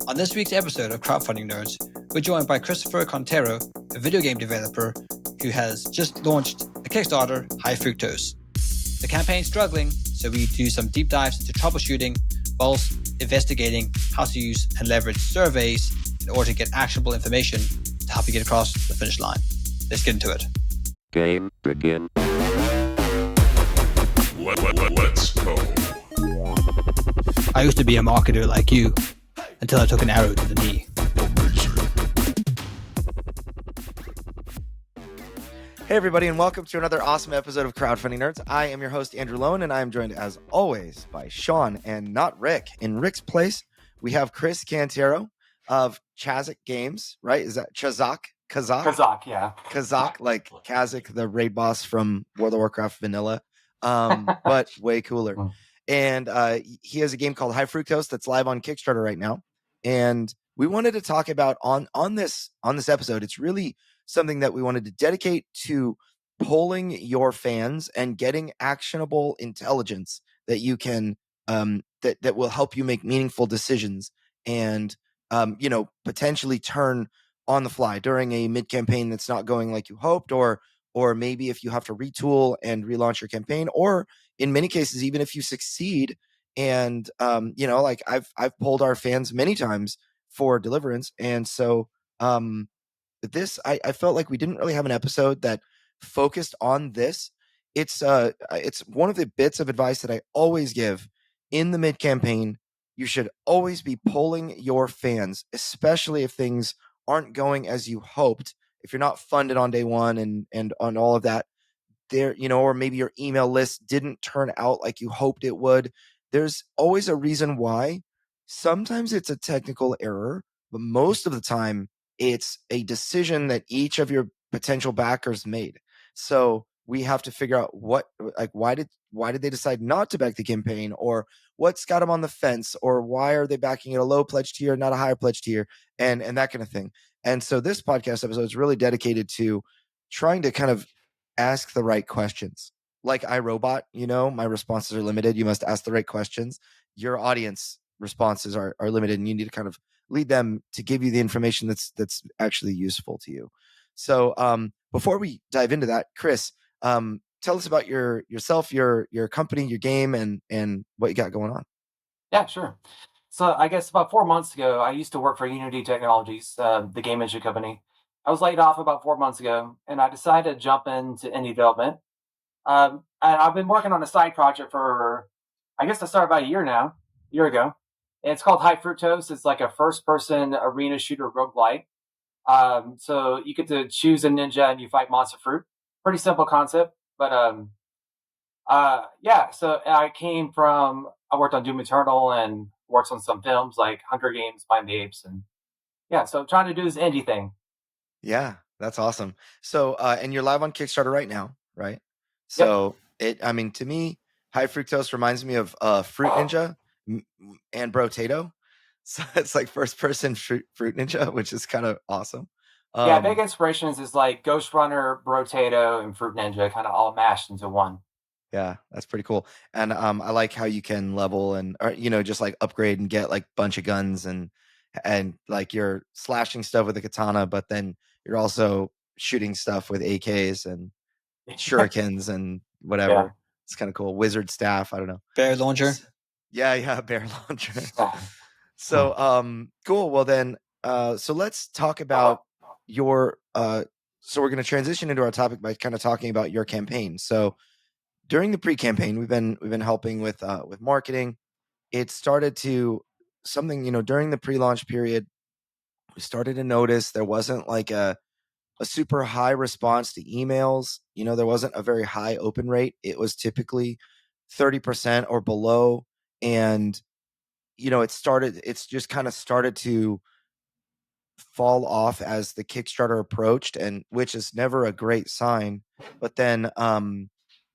On this week's episode of Crowdfunding Nerds, we're joined by Christopher Cantero, a video game developer who has just launched a Kickstarter, High Fructose. The campaign's struggling, so we do some deep dives into troubleshooting whilst investigating how to use and leverage surveys in order to get actionable information to help you get across the finish line. Let's get into it. Game begin. Let's go. I used to be a marketer like you until I took an arrow to the knee. Hey everybody, and welcome to another awesome episode of Crowdfunding Nerds. I am your host, Andrew Lowen, and I am joined as always by Sean and not Rick. In Rick's place, we have Chris Cantero of Chazak Games, right? Is that Chazak? Chazak, yeah. Chazak, like Chazak, the raid boss from World of Warcraft Vanilla, but way cooler. And he has a game called High Fructose that's live on Kickstarter right now. And we wanted to talk about on this episode, it's really something that we wanted to dedicate to polling your fans and getting actionable intelligence that you can that will help you make meaningful decisions and potentially turn on the fly during a mid campaign that's not going like you hoped, or maybe if you have to retool and relaunch your campaign, or in many cases even if you succeed and like I've polled our fans many times for Deliverance, and so this I felt like we didn't really have an episode that focused on this. It's one of the bits of advice that I always give in the mid campaign. You should always be polling your fans, especially if things aren't going as you hoped. If you're not funded on day one and on all of that, there, or maybe your email list didn't turn out like you hoped it would. There's always a reason why. Sometimes it's a technical error, but most of the time it's a decision that each of your potential backers made. So we have to figure out why did they decide not to back the campaign, or what's got them on the fence, or why are they backing at a low pledge tier, not a higher pledge tier, and that kind of thing. And so this podcast episode is really dedicated to trying to kind of ask the right questions. Like iRobot, my responses are limited. You must ask the right questions. Your audience responses are limited, and you need to kind of lead them to give you the information that's actually useful to you. So before we dive into that, Chris, tell us about yourself, your company, your game, and what you got going on. Yeah, sure. So I guess about 4 months ago, I used to work for Unity Technologies, the game engine company. I was laid off about 4 months ago, and I decided to jump into indie development. And I've been working on a side project for, I guess, I started about a year ago. And it's called High Fructose. It's like a first-person arena shooter roguelite. So you get to choose a ninja and you fight monster fruit. Pretty simple concept, but So I worked on Doom Eternal and worked on some films like Hunger Games, Find the Apes, and so I'm trying to do this indie thing. Yeah, that's awesome. So and you're live on Kickstarter right now, right? So to me, High Fructose reminds me of Fruit Ninja and Brotato. So it's like first person Fruit Ninja, which is kind of awesome. Big inspirations is like Ghost Runner, Brotato, and Fruit Ninja, kind of all mashed into one. Yeah, that's pretty cool. And I like how you can level and just like upgrade and get like a bunch of guns and like you're slashing stuff with a katana, but then you're also shooting stuff with AKs and shurikens and whatever. Yeah. It's kind of cool. Wizard staff, I don't know. Bear launcher. Yeah, bear launcher. So cool. Well then, so let's talk about your so we're going to transition into our topic by kind of talking about your campaign. So during the pre-campaign, we've been helping with marketing. It started to something, during the pre-launch period, we started to notice there wasn't like a super high response to emails. There wasn't a very high open rate. It was typically 30% or below. And, it's just kind of started to fall off as the Kickstarter approached, and which is never a great sign. But then, and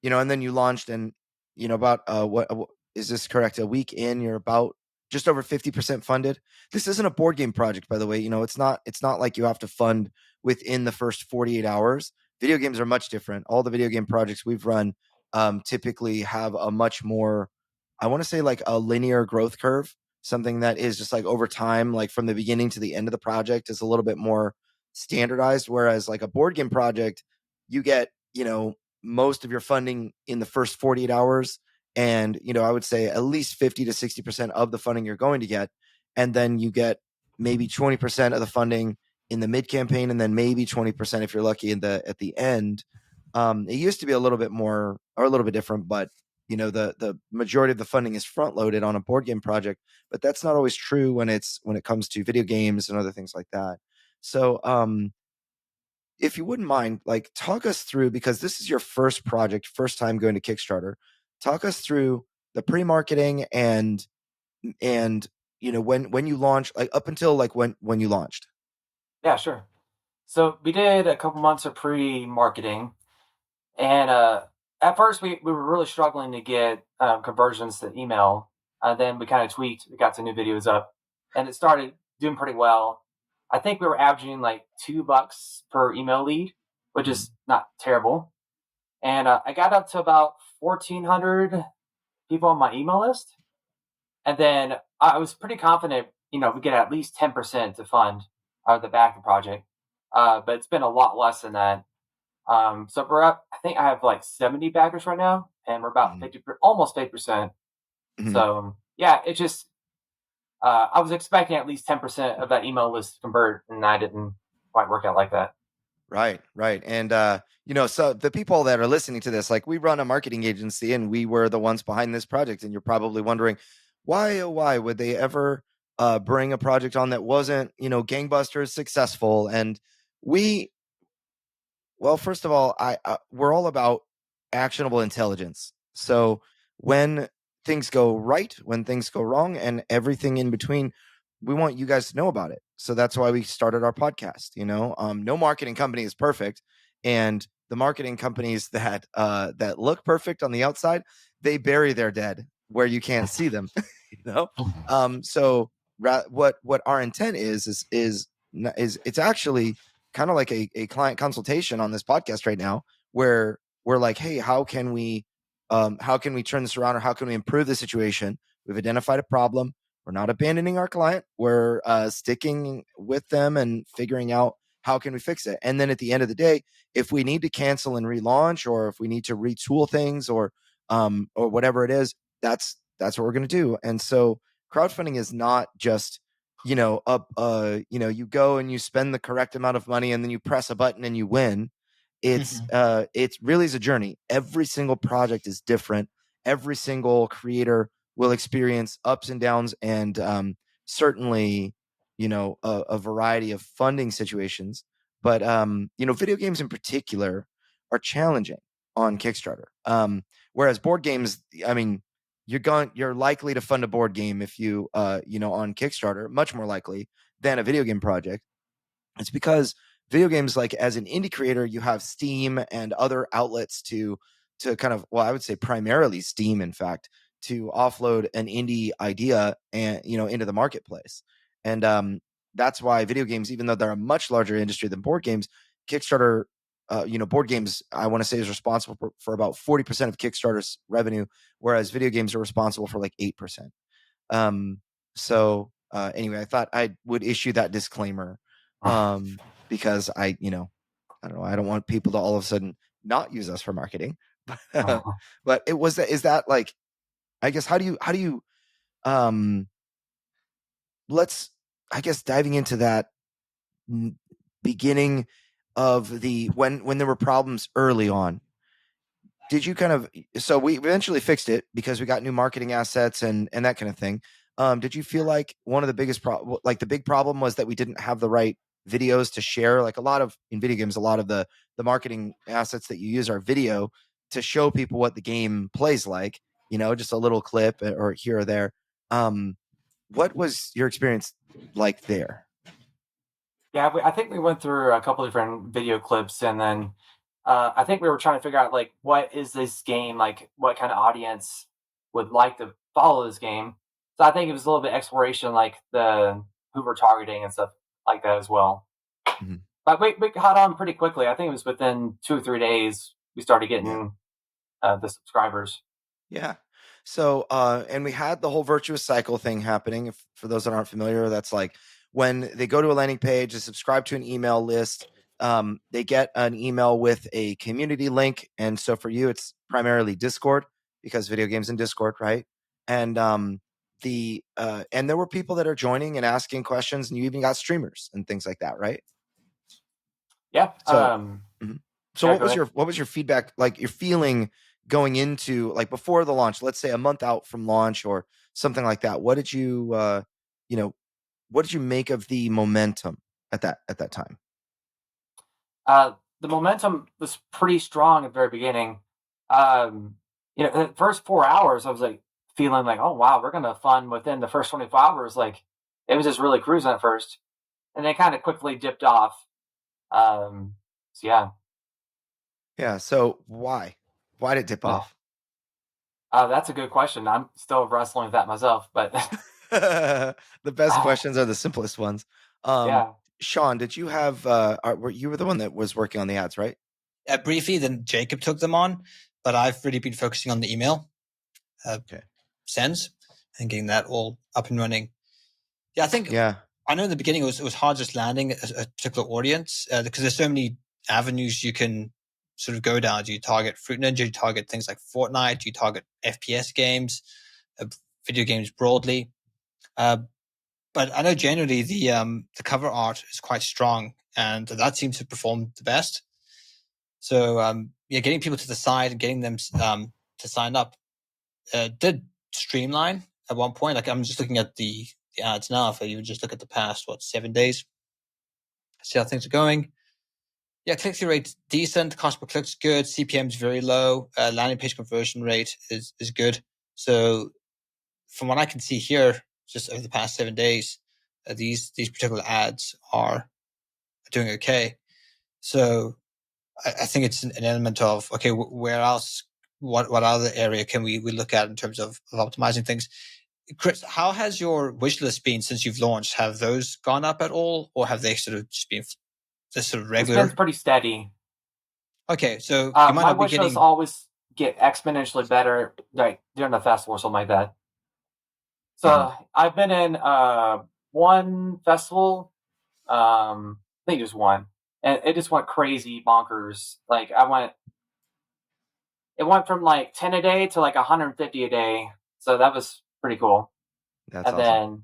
then you launched, and, about what is this correct? A week in, you're about just over 50% funded. This isn't a board game project, by the way. It's not like you have to fund within the first 48 hours. Video games are much different. All the video game projects we've run typically have a much more, I want to say like a linear growth curve. something that is just like over time, like from the beginning to the end of the project, is a little bit more standardized. Whereas like a board game project, you get, most of your funding in the first 48 hours. And, I would say at least 50 to 60% of the funding you're going to get. And then you get maybe 20% of the funding in the mid campaign, and then maybe 20% if you're lucky at the end. It used to be a little bit more or a little bit different, but the majority of the funding is front loaded on a board game project, but that's not always true when it comes to video games and other things like that. So if you wouldn't mind, like, talk us through, because this is your first project, first time going to Kickstarter, talk us through the pre-marketing and when you launch, like up until like when you launched. Yeah, sure. So we did a couple months of pre-marketing, and at first we were really struggling to get conversions to email. Then we kind of tweaked, we got some new videos up, and it started doing pretty well. I think we were averaging like $2 per email lead, which is not terrible. And I got up to about 1,400 people on my email list. And then I was pretty confident, we get at least 10% to fund the back project. But it's been a lot less than that. So we're up, I think I have like 70 backers right now, and we're about 50, almost 50%. So yeah, it just, I was expecting at least 10% of that email list to convert, and I didn't quite work out like that. Right. And, so the people that are listening to this, like, we run a marketing agency and we were the ones behind this project. And you're probably wondering, why, oh, why would they ever bring a project on that wasn't, gangbusters successful? And well, first of all, we're all about actionable intelligence. So when things go right, when things go wrong, and everything in between, we want you guys to know about it. So that's why we started our podcast. No marketing company is perfect, and the marketing companies that look perfect on the outside, they bury their dead where you can't see them. So what our intent is it's actually kind of like a client consultation on this podcast right now, where we're like, hey, how can we turn this around, or how can we improve the situation? We've identified a problem. We're not abandoning our client. We're sticking with them and figuring out how can we fix it. And then at the end of the day, if we need to cancel and relaunch, or if we need to retool things, or whatever it is, that's what we're going to do. And so crowdfunding is not just you go and you spend the correct amount of money and then you press a button and you win. It really is a journey. Every single project is different. Every single creator will experience ups and downs, and certainly, a variety of funding situations. But video games in particular are challenging on Kickstarter. Whereas board games, I mean, you're likely to fund a board game if you on Kickstarter, much more likely than a video game project. It's because video games, like, as an indie creator, you have Steam and other outlets to kind of, well, I would say primarily Steam, in fact, to offload an indie idea and into the marketplace. And that's why video games, even though they're a much larger industry than board games, Kickstarter, board games, I want to say, is responsible for about 40% of Kickstarter's revenue, whereas video games are responsible for like 8%. Anyway, I thought I would issue that disclaimer, because I don't know, I don't want people to all of a sudden not use us for marketing. But is that like, I guess, how do you let's, I guess, diving into that beginning of the when there were problems early on, did you kind of, so we eventually fixed it because we got new marketing assets and that kind of thing. Did you feel like one of the biggest the big problem was that we didn't have the right videos to share? Like, in video games, a lot of the marketing assets that you use are video to show people what the game plays like, just a little clip or here or there. What was your experience like there? Yeah, I think we went through a couple different video clips, and then I think we were trying to figure out, like, what is this game, like, what kind of audience would like to follow this game. So I think it was a little bit exploration, like the who we're targeting and stuff like that as well. But we caught on pretty quickly. I think it was within 2 or 3 days we started getting the subscribers. Yeah. So, and we had the whole virtuous cycle thing happening. If, for those that aren't familiar, that's like when they go to a landing page, they subscribe to an email list, they get an email with a community link. And so for you, it's primarily Discord because video games in Discord, right? And and there were people that are joining and asking questions, and you even got streamers and things like that, right? Yeah. So, so yeah, what was your feedback, like your feeling going into, like, before the launch, let's say a month out from launch or something like that? What did you what did you make of the momentum at that time? The momentum was pretty strong at the very beginning. The first 4 hours, I was like feeling like, oh wow, we're gonna have fun within the first 24 hours. Like it was just really cruising at first, and then kind of quickly dipped off. So yeah. Yeah. So why did it dip off? That's a good question. I'm still wrestling with that myself, but The best questions are the simplest ones. yeah. Sean, did you have you were the one that was working on the ads, right? Briefly, then Jacob took them on, but I've really been focusing on the email sends and getting that all up and running. Yeah, I think. Yeah. I know in the beginning it was hard just landing a particular audience because there's so many avenues you can sort of go down. Do you target Fruit Ninja? Do you target things like Fortnite? Do you target FPS games, video games broadly? But I know generally the cover art is quite strong, and that seems to perform the best. So getting people to the site and getting them to sign up did streamline at one point. Like I'm just looking at the ads now. If you just look at the past 7 days, see how things are going. Yeah, click-through rate's decent. Cost per click's good. CPM's very low. Landing page conversion rate is good. So from what I can see here, just over the past 7 days, these particular ads are doing okay. So I think it's an element of, okay, where else, what other area can we look at in terms of optimizing things? Chris, how has your wish list been since you've launched? Have those gone up at all, or have they sort of just been just sort of regular? It's been pretty steady. Okay, so you might my not be wish getting. lists always get exponentially better, like during the festival or something like that. So I've been in one festival, I think just one, and it just went crazy bonkers. Like it went from like 10 a day to like 150 a day. So that was pretty cool. That's and awesome.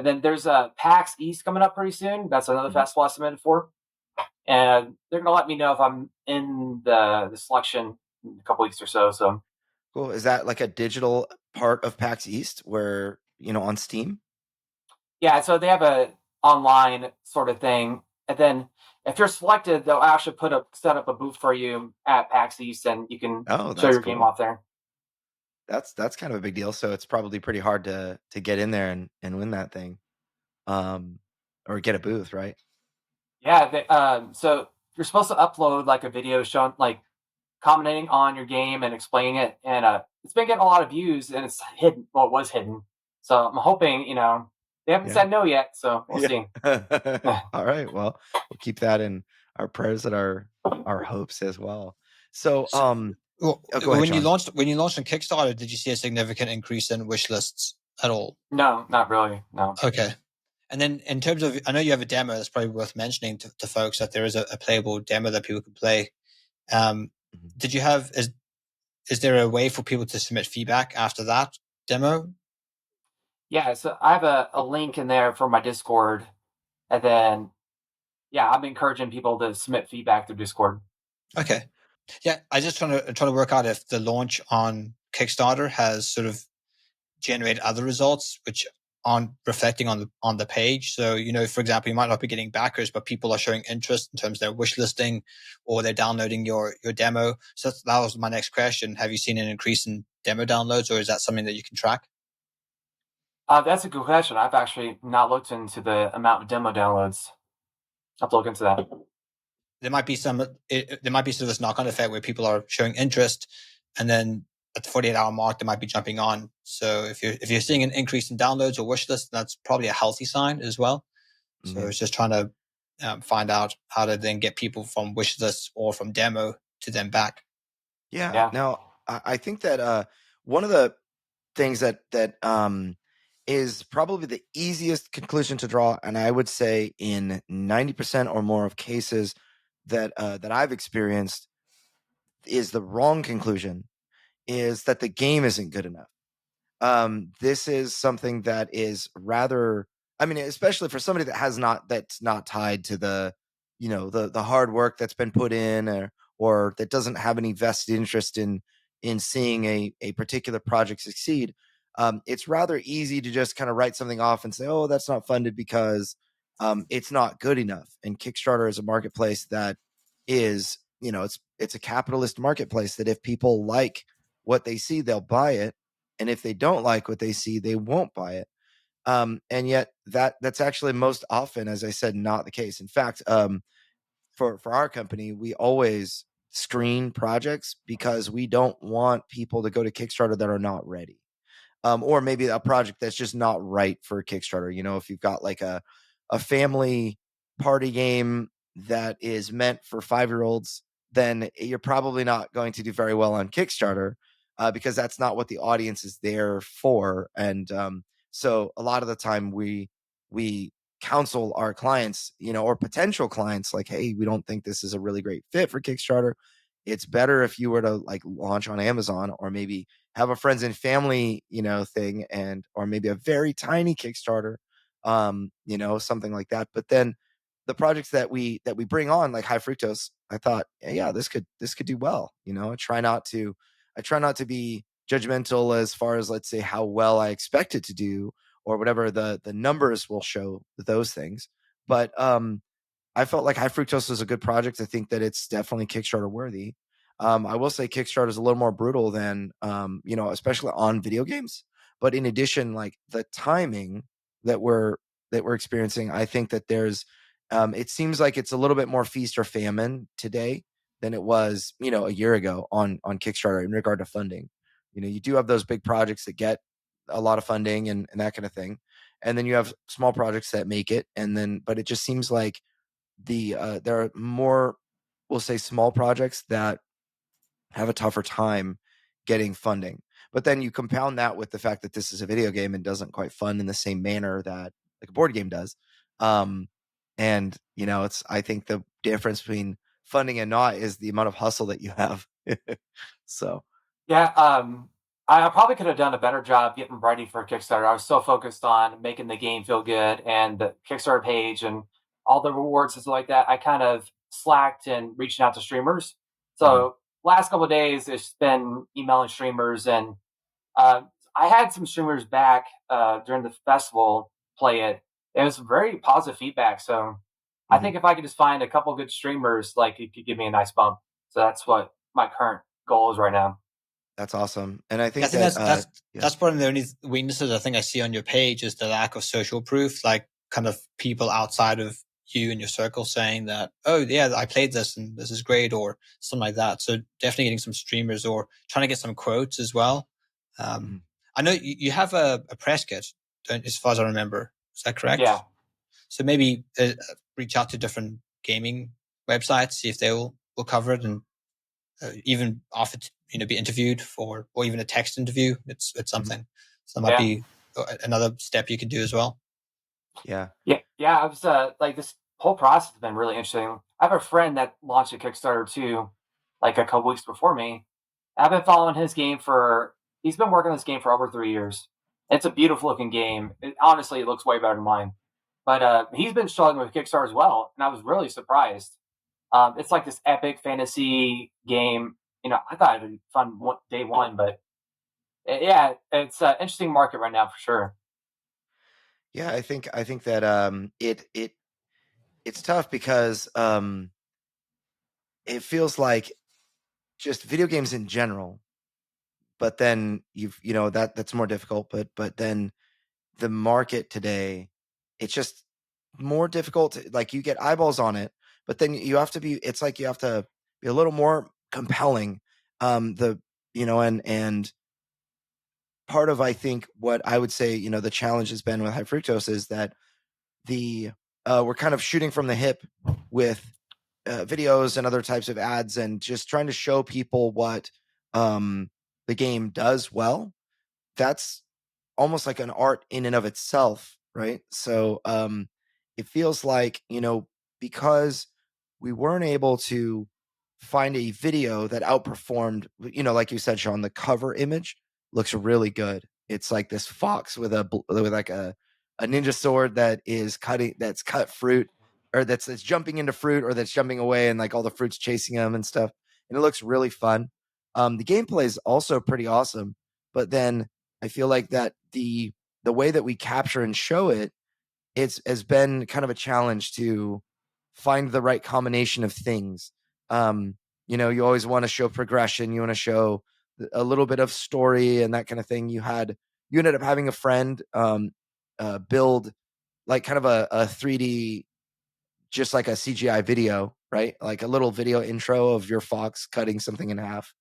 then there's a PAX East coming up pretty soon. That's another festival I submitted for, and they're gonna let me know if I'm in the selection in a couple weeks or so. So Cool. Is that like a digital part of PAX East where, on Steam? yeah, so they have a online sort of thing, and then if you're selected, they'll actually set up a booth for you at PAX East, and you can show your game off there. That's kind of a big deal. So it's probably pretty hard to get in there and win that thing, or get a booth, right? Yeah, so you're supposed to upload like a video showing, like commenting on your game and explaining it, and it's been getting a lot of views, and it's hidden. Well, it was hidden, so I'm hoping they haven't said no yet, so we'll see. All right, well, we'll keep that in our prayers and our hopes as well. So Well, go ahead, when you Sean. launched on Kickstarter, did you see a significant increase in wish lists at all? No, not really. No. Okay. And then in terms of, I know you have a demo that's probably worth mentioning to folks that there is a playable demo that people can play. Did you have, is there a way for people to submit feedback after that demo? Yeah, so I have a link in there for my Discord, and then I'm encouraging people to submit feedback through Discord. Okay. Yeah, I just trying to work out if the launch on Kickstarter has sort of generated other results which aren't reflecting on the page. So, for example, you might not be getting backers, but people are showing interest in terms of their wish listing, or they're downloading your demo. So that was my next question. Have you seen an increase in demo downloads, or is that something that you can track? That's a good question. I've actually not looked into the amount of demo downloads. I'll have to look into that. There might be sort of this knock-on effect where people are showing interest, and then at the 48-hour mark, they might be jumping on. So if you're seeing an increase in downloads or wish lists, that's probably a healthy sign as well. So it's just trying to find out how to then get people from wish lists or from demo to them back. Yeah. Now, I think that one of the things that is probably the easiest conclusion to draw, and I would say in 90% or more of cases that I've experienced is the wrong conclusion, is that the game isn't good enough. This is something that is rather, I mean, especially for somebody that's not tied to the, the hard work that's been put in, or that doesn't have any vested interest in seeing a particular project succeed. It's rather easy to just kind of write something off and say, oh, that's not funded because it's not good enough. And Kickstarter is a marketplace that is, it's a capitalist marketplace that if people like what they see, they'll buy it. And if they don't like what they see, they won't buy it. And yet that's actually most often, as I said, not the case. In fact, for our company, we always screen projects because we don't want people to go to Kickstarter that are not ready. Or maybe a project that's just not right for Kickstarter. If you've got like a family party game that is meant for 5-year-olds, then you're probably not going to do very well on Kickstarter because that's not what the audience is there for. And so a lot of the time we counsel our clients, or potential clients, like, hey, we don't think this is a really great fit for Kickstarter. It's better if you were to like launch on Amazon, or maybe have a friends and family, thing, or maybe a very tiny Kickstarter, something like that. But then the projects that we bring on, like High Fructose, I thought, yeah, this could do well. I try not to be judgmental as far as, let's say, how well I expect it to do, or whatever the numbers will show those things. But I felt like High Fructose was a good project. I think that it's definitely Kickstarter worthy. I will say Kickstarter is a little more brutal than, especially on video games. But in addition, like the timing that we're experiencing, I think that there's, it seems like it's a little bit more feast or famine today than it was, a year ago on Kickstarter in regard to funding. You do have those big projects that get a lot of funding and that kind of thing, and then you have small projects that make it, but it just seems like there are more, we'll say, small projects that have a tougher time getting funding. But then you compound that with the fact that this is a video game and doesn't quite fund in the same manner that like a board game does. And I think the difference between funding and not is the amount of hustle that you have. So Yeah, I probably could have done a better job getting ready for Kickstarter. I was so focused on making the game feel good and the Kickstarter page and all the rewards and stuff like that. I kind of slacked in reaching out to streamers. So last couple of days, it's been emailing streamers, and I had some streamers back during the festival play it. It was very positive feedback. So I think if I could just find a couple good streamers, like it could give me a nice bump. So that's what my current goal is right now. That's awesome. And I think, that's one of the only weaknesses I think I see on your page is the lack of social proof, like kind of people outside of you and your circle saying that, oh yeah, I played this and this is great, or something like that. So definitely getting some streamers or trying to get some quotes as well. I know you have a press kit, as far as I remember. Is that correct? Yeah. So maybe reach out to different gaming websites, see if they will cover it, and even offer to be interviewed for, or even a text interview. It's something. So that might be another step you could do as well. Yeah. I was like, this whole process has been really interesting. I have a friend that launched a Kickstarter too, like a couple weeks before me. I've been following his game he's been working on this game for over 3 years. It's a beautiful looking game. Honestly, it looks way better than mine. But he's been struggling with Kickstarter as well, and I was really surprised. It's like this epic fantasy game. I thought it'd be fun day one, but yeah, it's an interesting market right now for sure. Yeah, I think that it's tough because it feels like just video games in general, but then that's more difficult. But then the market today, it's just more difficult. Like you get eyeballs on it, but then you have to be. It's like you have to be a little more compelling. And part of, I think, what I would say, the challenge has been with High Fructose is that we're kind of shooting from the hip with videos and other types of ads, and just trying to show people what the game does well. that's almost like an art in and of itself, right? So it feels like, because we weren't able to find a video that outperformed, like you said, Sean, the cover image looks really good. It's like this fox with like a ninja sword that's cut fruit, or that's jumping into fruit, or that's jumping away, and like all the fruits chasing him and stuff. And it looks really fun. The gameplay is also pretty awesome, but then I feel like that the way that we capture and show it, has been kind of a challenge to find the right combination of things. You always want to show progression, you want to show a little bit of story and that kind of thing. You ended up having a friend build like kind of a 3D, just like a CGI video, right? Like a little video intro of your fox cutting something in half.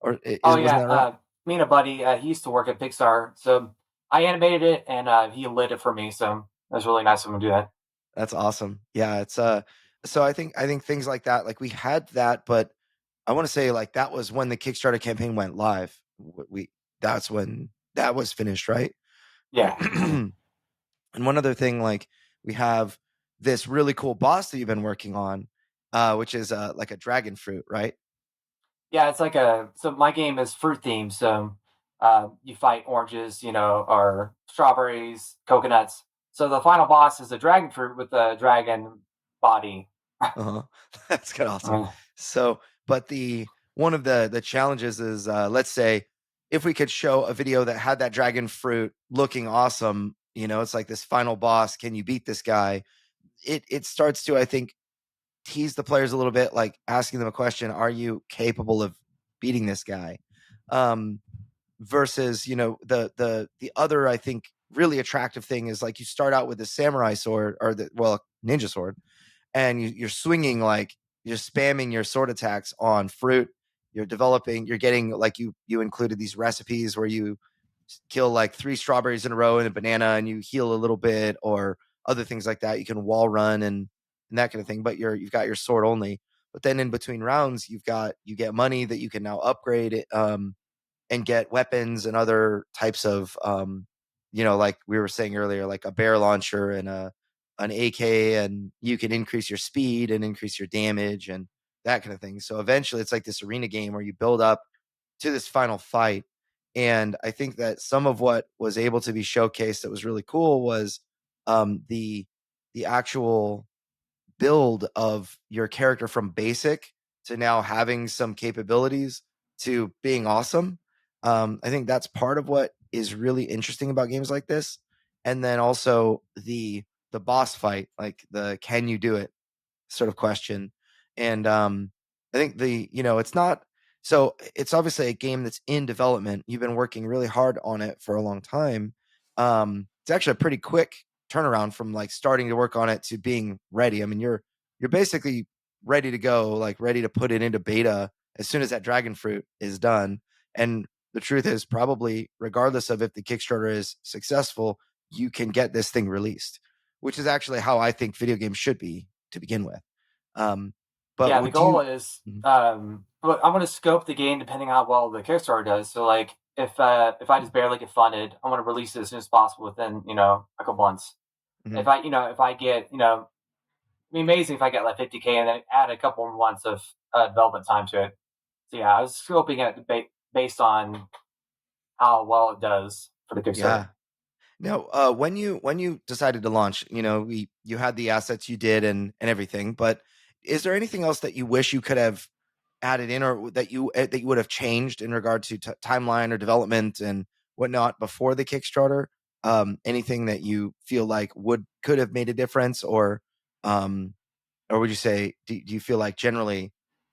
Or wasn't that right? Me and a buddy, he used to work at Pixar, so I animated it and he lit it for me. So it was really nice of him to do that. That's awesome. Yeah, it's so I think things like that, like we had that, but I want to say like that was when the Kickstarter campaign went live. That's when that was finished, right? Yeah. And one other thing, like we have this really cool boss that you've been working on, which is like a dragon fruit, right? Yeah, it's like so my game is fruit themed. So you fight oranges, or strawberries, coconuts. So the final boss is a dragon fruit with a dragon body. Uh-huh. That's kind of awesome. So, but one of the challenges is, let's say if we could show a video that had that dragon fruit looking awesome, it's like this final boss. Can you beat this guy? It starts to, I think, tease the players a little bit, like asking them a question: are you capable of beating this guy? Versus, the other, I think, really attractive thing is like you start out with the samurai sword, or ninja sword, and you're swinging, like you're spamming your sword attacks on fruit. You're getting, like you included these recipes where you kill like 3 strawberries in a row and a banana and you heal a little bit, or other things like that. You can wall run and that kind of thing, but you've got your sword only. But then in between rounds, you get money that you can now upgrade it, and get weapons and other types of, like we were saying earlier, like a bear launcher and an AK, and you can increase your speed and increase your damage and that kind of thing. So eventually it's like this arena game where you build up to this final fight. And I think that some of what was able to be showcased that was really cool was the actual build of your character from basic to now having some capabilities to being awesome. I think that's part of what is really interesting about games like this. And then also the boss fight, like the can you do it sort of question. And I think it's not, so it's obviously a game that's in development. You've been working really hard on it for a long time. It's actually a pretty quick turnaround from like starting to work on it to being ready. I mean, you're basically ready to go, like ready to put it into beta as soon as that dragon fruit is done. And the truth is, probably regardless of if the Kickstarter is successful, you can get this thing released, which is actually how I think video games should be to begin with. But yeah, the goal is but I'm gonna scope the game depending on how well the Kickstarter does. So like if I just barely get funded, I'm gonna release it as soon as possible within, a couple months. Mhm. If I get, it'd be amazing if I get like 50K and then add a couple more months of development time to it. So yeah, I was scoping it based on how well it does for the Kickstarter. Yeah. Now, when you decided to launch, you had the assets you did and everything, but is there anything else that you wish you could have added in, or that you would have changed in regard to timeline or development and whatnot before the Kickstarter? Anything that you feel like could have made a difference, or would you say, do you feel like generally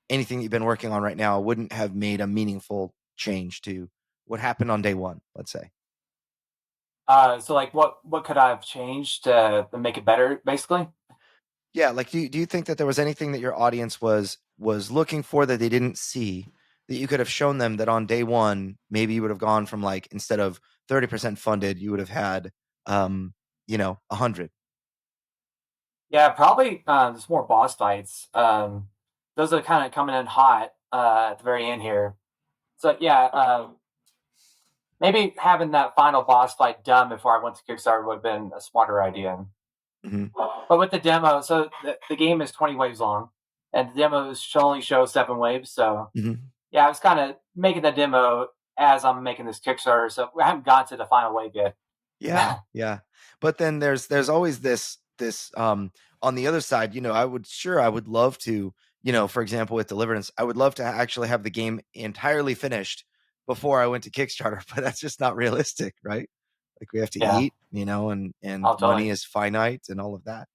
anything you've been working on right now wouldn't have made a meaningful change to what happened on day one, let's say? So like what could I have changed to make it better, basically? Yeah, like do you think that there was anything that your audience was looking for that they didn't see, that you could have shown them, that on day one maybe you would have gone from, like, instead of 30% funded, you would have had 100? Yeah, probably there's more boss fights. Those are kind of coming in hot at the very end here. So yeah, maybe having that final boss fight done before I went to Kickstarter would have been a smarter idea. Mm-hmm. But with the demo, so the game is 20 waves long, and the demo only shows 7 waves. So yeah, I was kind of making the demo as I'm making this Kickstarter, so I haven't got to the final wave yet. Yeah. But then there's always this on the other side, I would love to, for example, with Deliverance, I would love to actually have the game entirely finished before I went to Kickstarter, but that's just not realistic, right? Like we have to eat, and money is finite and all of that,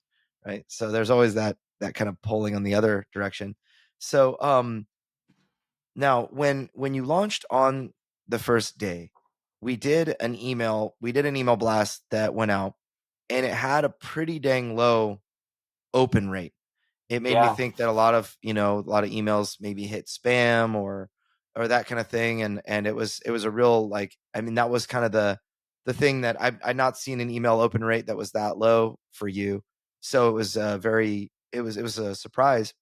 right? So there's always that kind of pulling on the other direction. So now when you launched on the first day, we did an email blast that went out, and it had a pretty dang low open rate. It made me think that a lot of emails maybe hit spam or that kind of thing. And it was a real, that was kind of the thing that I've not seen an email open rate that was that low for you. So it was it was a surprise.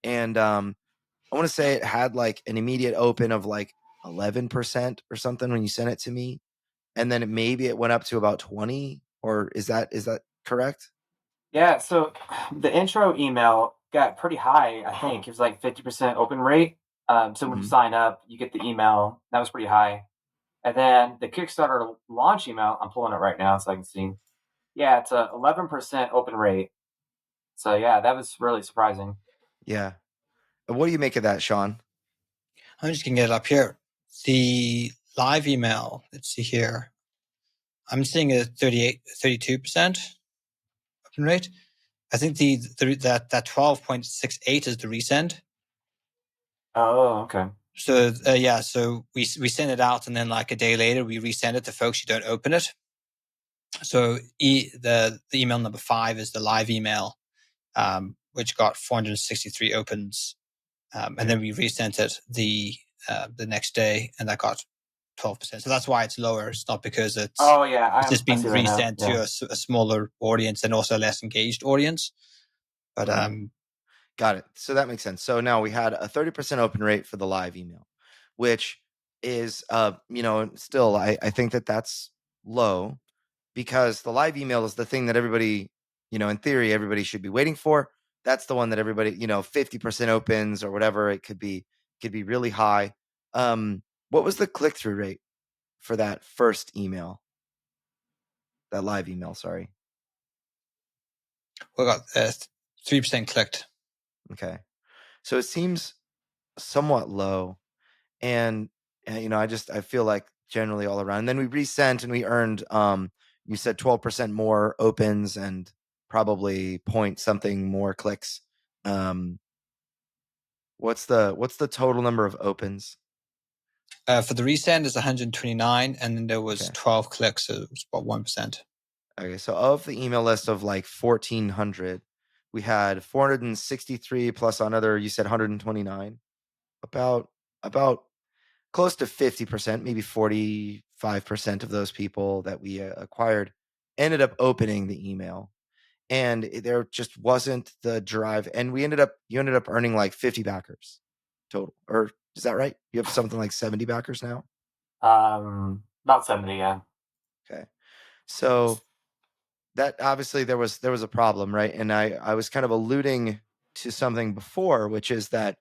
And I want to say it had like an immediate open of like 11% or something when you sent it to me. And then maybe it went up to about 20, or is that correct? Yeah, so the intro email got pretty high, I think. It was like 50% open rate. So when you sign up, you get the email. That was pretty high. And then the Kickstarter launch email, I'm pulling it right now so I can see. Yeah, it's a 11% open rate. So yeah, that was really surprising. Yeah. What do you make of that, Sean? I'm just going to get it up here. The live email, let's see here. I'm seeing a 32% open rate. I think that 12.68 is the resend. Oh, okay. So so we send it out, and then like a day later we resend it to folks who don't open it. So the email number 5 is the live email, which got 463 opens, and then we resent it the next day, and that got 12%. So that's why it's lower. It's not because it's it's just been resent to a smaller audience and also a less engaged audience. But got it. So that makes sense. So now we had a 30% open rate for the live email, which is still I think that's low, because the live email is the thing that everybody, in theory, everybody should be waiting for. That's the one that everybody, 50% opens or whatever. It could be really high. What was the click-through rate for that first email? That live email, sorry. We got 3% clicked. Okay. So it seems somewhat low. And I feel like generally all around. And then we resent and we earned, you said 12% more opens and probably point something more clicks. What's the total number of opens? For the resend is 129, and then there was 12 clicks, so it was about 1%. Okay, so of the email list of like 1,400, we had 463 plus another, you said 129. About close to 50%, maybe 45% of those people that we acquired ended up opening the email, and there just wasn't the drive. And you ended up earning like 50 backers total, or is that right? You have something like 70 backers now? About 70, yeah. Okay. So that obviously there was a problem, right? And I was kind of alluding to something before, which is that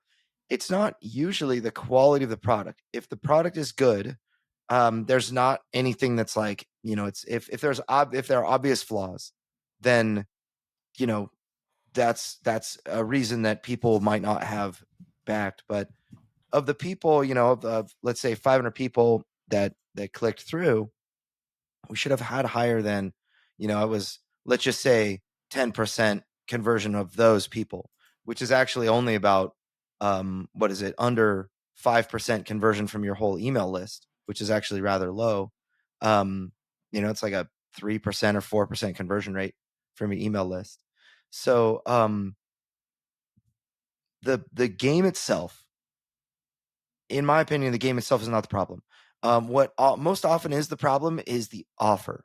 it's not usually the quality of the product. If the product is good, there's not anything that's like, it's if there are obvious flaws, then that's a reason that people might not have backed. But of the people, of let's say 500 people that clicked through, we should have had higher than, it was, let's just say 10% conversion of those people, which is actually only about what is it, under 5% conversion from your whole email list, which is actually rather low. It's like a 3% or 4% conversion rate from your email list. So the game itself, in my opinion, the game itself is not the problem. What most often is the problem is the offer.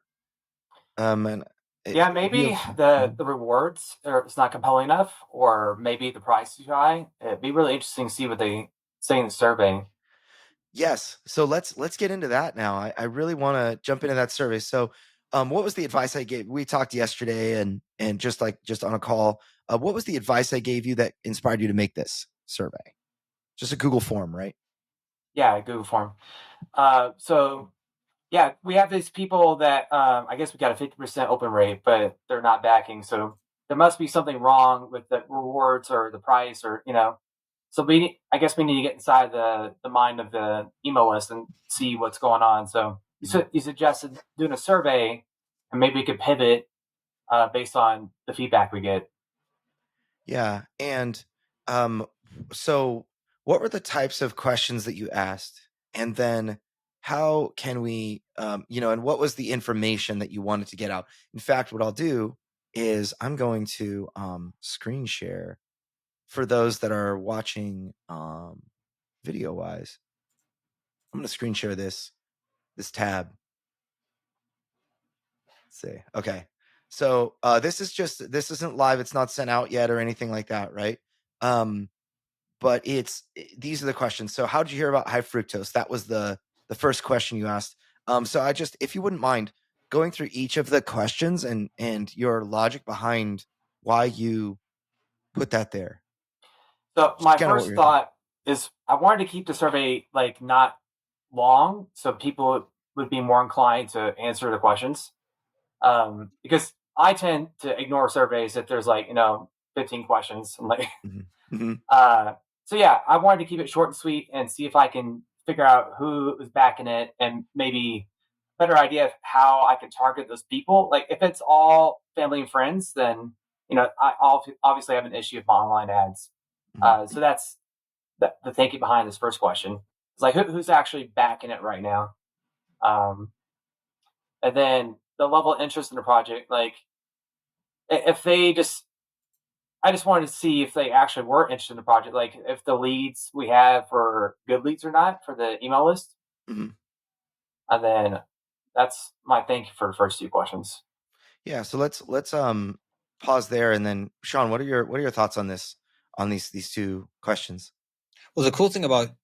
And maybe the rewards it's not compelling enough, or maybe the price is high. It'd be really interesting to see what they say in the survey. Yes. So let's get into that now. I really want to jump into that survey. So, what was the advice I gave? We talked yesterday, and just on a call. What was the advice I gave you that inspired you to make this survey? Just a Google form, right? Yeah, Google form. So yeah, we have these people that I guess we got a 50% open rate, but they're not backing. So there must be something wrong with the rewards or the price, or So I guess we need to get inside the mind of the email list and see what's going on. So you suggested doing a survey, and maybe we could pivot based on the feedback we get. Yeah. And so what were the types of questions that you asked? And then how can we, and what was the information that you wanted to get out? In fact, what I'll do is I'm going to screen share for those that are watching video wise. I'm going to screen share this tab. Let's see. Okay. So this isn't live. It's not sent out yet or anything like that, right? But these are the questions. So how did you hear about high fructose? That was the first question you asked. So if you wouldn't mind going through each of the questions and your logic behind why you put that there. So my kinda what first you're thought is I wanted to keep the survey not long, so people would be more inclined to answer the questions. Because I tend to ignore surveys if there's 15 questions. I'm like, Mhm. so yeah, I wanted to keep it short and sweet and see if I can figure out who was backing it and maybe better idea of how I can target those people. Like if it's all family and friends, then I obviously have an issue with my online ads. Mhm. So that's the thinking behind this first question. It's like who's actually backing it right now, and then the level of interest in the project. Like if they just, I just wanted to see if they actually were interested in the project. Like if the leads we have are good leads or not for the email list, Mhm. and then that's my thank you for the first two questions. Yeah. So let's pause there, and then Sean, what are your thoughts on this, on these two questions? Well, the cool thing about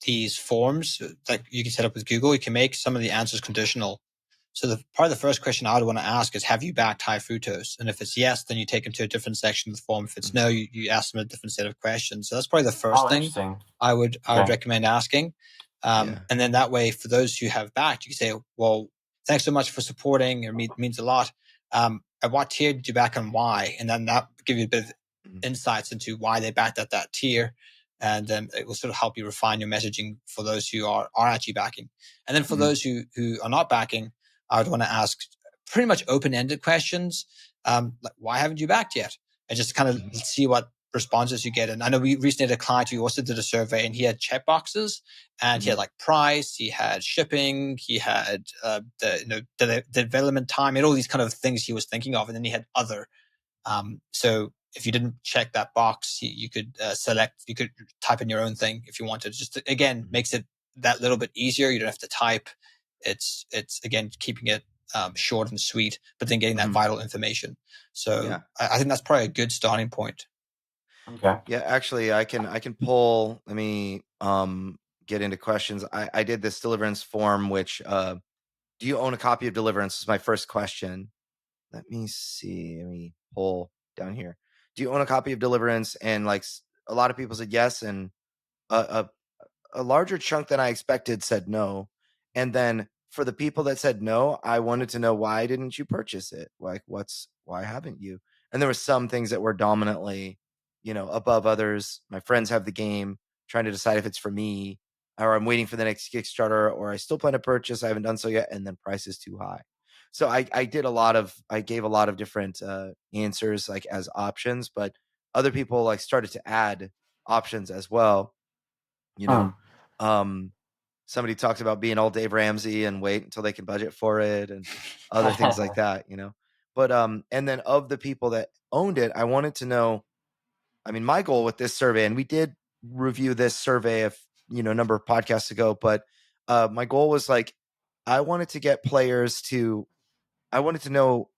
these forms that you can set up with Google, you can make some of the answers conditional. So the part of the first question I would want to ask is, have you backed high fructose? And if it's yes, then you take them to a different section of the form. If it's no, you ask them a different set of questions. So that's probably the first thing Interesting. I would Okay. recommend asking. And then that way, for those who have backed, you can say, well, thanks so much for supporting. It means a lot. At what tier did you back and why? And then that will give you a bit of insights into why they backed at that tier. And then it will sort of help you refine your messaging for those who are actually backing. And then for those who are not backing, I would want to ask pretty much open-ended questions. Like, why haven't you backed yet? And just kind of see what responses you get. And I know we recently had a client who also did a survey, and he had check boxes, and he had like price, he had shipping, he had the development time, and all these kind of things he was thinking of. And then he had other. So if you didn't check that box, you could select, you could type in your own thing if you wanted. Just again, makes it that little bit easier. You don't have to type. It's again, keeping it short and sweet, but then getting that vital information. So Yeah. I think that's probably a good starting point. Okay. Yeah, actually I can pull, let me get into questions. I did this Deliverance form, which do you own a copy of Deliverance is my first question. Let me see. Let me pull down here. Do you own a copy of Deliverance? And a lot of people said yes, and a larger chunk than I expected said no. And then for the people that said no, I wanted to know, why didn't you purchase it? Like, why haven't you? And there were some things that were dominantly, above others. My friends have the game, trying to decide if it's for me, or I'm waiting for the next Kickstarter, or I still plan to purchase, I haven't done so yet, and then price is too high. So I gave a lot of different answers, like as options, but other people started to add options as well. Um, somebody talked about being all Dave Ramsey and wait until they can budget for it, and other things like that. But and then of the people that owned it, I wanted to know. I mean, my goal with this survey, and we did review this survey a number of podcasts ago, but my goal was I wanted to get players to. I wanted to know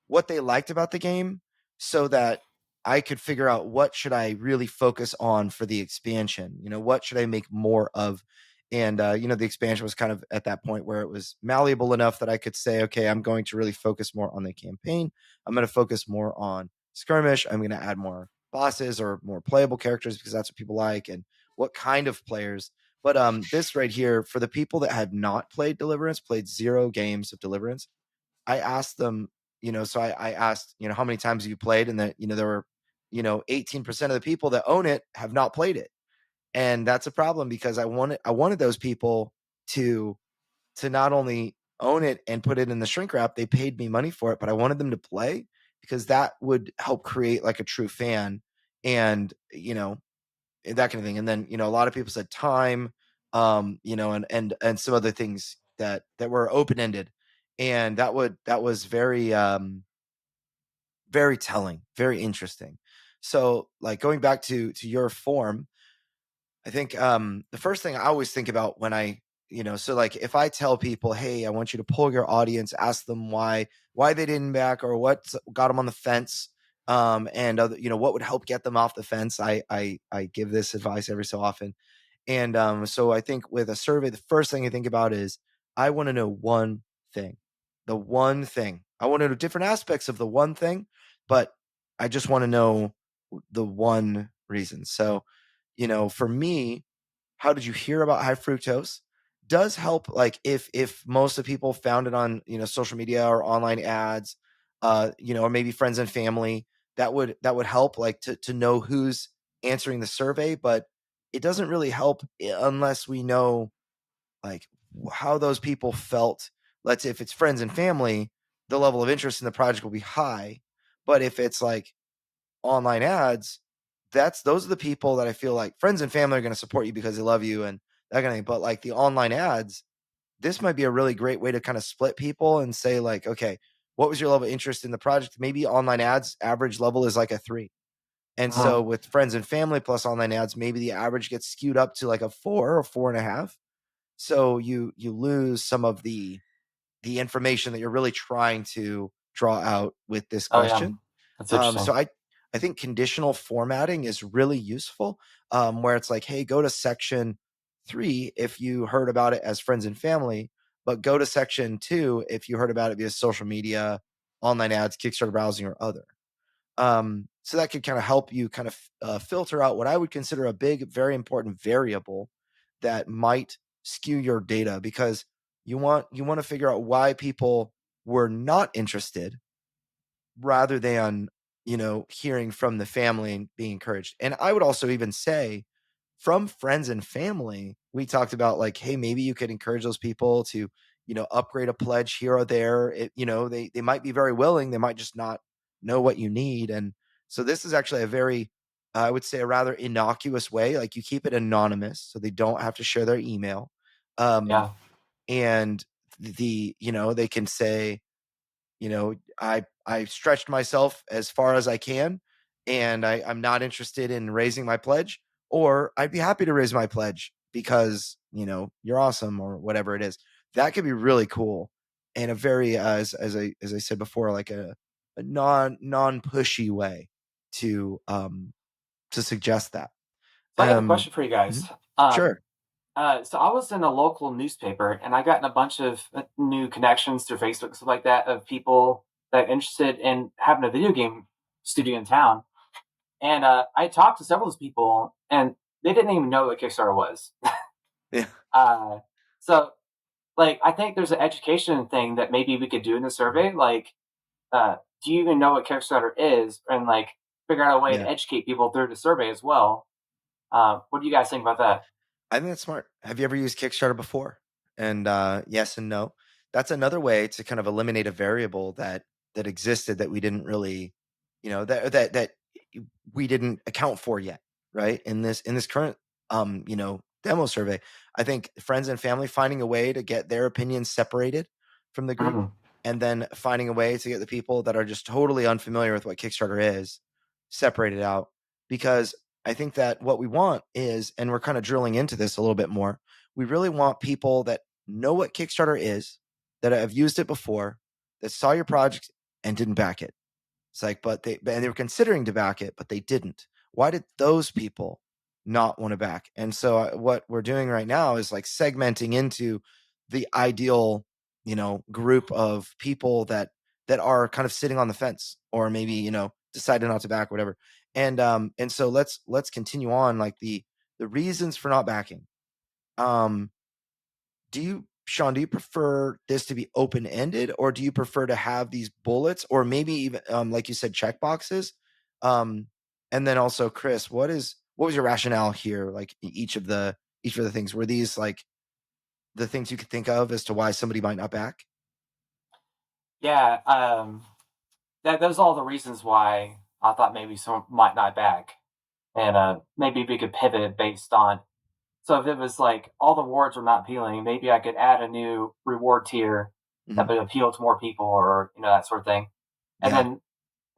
what they liked about the game, so that I could figure out what should I really focus on for the expansion. What should I make more of? And the expansion was kind of at that point where it was malleable enough that I could say, okay, I'm going to really focus more on the campaign. I'm going to focus more on skirmish. I'm going to add more bosses or more playable characters because that's what people like, and what kind of players. But this right here, for the people that have not played Deliverance, played 0 games of Deliverance, I asked them, so I asked, how many times have you played? And that, there were, 18% of the people that own it have not played it. And that's a problem because I wanted those people to not only own it and put it in the shrink wrap, they paid me money for it, but I wanted them to play because that would help create like a true fan, and, that kind of thing. And then, a lot of people said time, and some other things that were open-ended. And that was very, very telling, very interesting. So like going back to your form, I think the first thing I always think about when I, so like if I tell people, hey, I want you to poll your audience, ask them why they didn't back or what got them on the fence, and other, what would help get them off the fence. I give this advice every so often. And so I think with a survey, the first thing I think about is I want to know one thing, the one thing. I want to know different aspects of the one thing, but I just want to know the one reason. So, for me, how did you hear about high fructose? Does help, like if most of the people found it on social media or online ads, or maybe friends and family, that would help, like to know who's answering the survey. But it doesn't really help unless we know like how those people felt. Let's say if it's friends and family, the level of interest in the project will be high. But if it's like online ads, those are the people that I feel like friends and family are going to support you because they love you and that kind of thing. But like the online ads, this might be a really great way to kind of split people and say like, okay, what was your level of interest in the project? Maybe online ads average level is like a 3. And so with friends and family plus online ads, maybe the average gets skewed up to like a 4 or 4.5. So you lose some of the information that you're really trying to draw out with this Oh yeah, question. that's interesting. So I think conditional formatting is really useful, where it's like, hey, go to section 3 if you heard about it as friends and family, but go to section 2 if you heard about it via social media, online ads, Kickstarter browsing, or other. So that could kind of help you kind of filter out what I would consider a big, very important variable that might skew your data, because you want to figure out why people were not interested rather than, hearing from the family and being encouraged. And I would also even say from friends and family, we talked about like, hey, maybe you could encourage those people to, upgrade a pledge here or there. They might be very willing. They might just not know what you need. And so this is actually a very, I would say, a rather innocuous way. Like you keep it anonymous so they don't have to share their email. Yeah. And they can say, I stretched myself as far as I can, and I'm not interested in raising my pledge, or I'd be happy to raise my pledge because, you're awesome, or whatever it is. That could be really cool. And a very, as I said before, like a non pushy way to suggest that. So I got a question for you guys. Sure. So I was in a local newspaper, and I gotten a bunch of new connections through Facebook and stuff like that of people that are interested in having a video game studio in town. And I talked to several of those people, and they didn't even know what Kickstarter was. Yeah. So, like, I think there's an education thing that maybe we could do in the survey. Like, do you even know what Kickstarter is? And like, figure out a way to Yeah. educate people through the survey as well. What do you guys think about that? I think that's smart. Have you ever used Kickstarter before? And yes and no. That's another way to kind of eliminate a variable that existed that we didn't really, that we didn't account for yet, right? In this current demo survey, I think friends and family finding a way to get their opinions separated from the group, and then finding a way to get the people that are just totally unfamiliar with what Kickstarter is separated out. Because I think that what we want is, and we're kind of drilling into this a little bit more, we really want people that know what Kickstarter is, that have used it before, that saw your project and didn't back it. It's like, and they were considering to back it, but they didn't. Why did those people not want to back. And so what we're doing right now is like segmenting into the ideal, group of people that are kind of sitting on the fence, or maybe, decided not to back, whatever. And so let's continue on, like the reasons for not backing. Sean, do you prefer this to be open-ended, or do you prefer to have these bullets, or maybe even, like you said, check boxes? And then also, Chris, what was your rationale here? Like each of the things, were these like the things you could think of as to why somebody might not back? Yeah, those are all the reasons why I thought maybe someone might not back, and maybe we could pivot based on. So if it was like all the rewards were not appealing, maybe I could add a new reward tier that would appeal to more people, or that sort of thing. And Yeah. then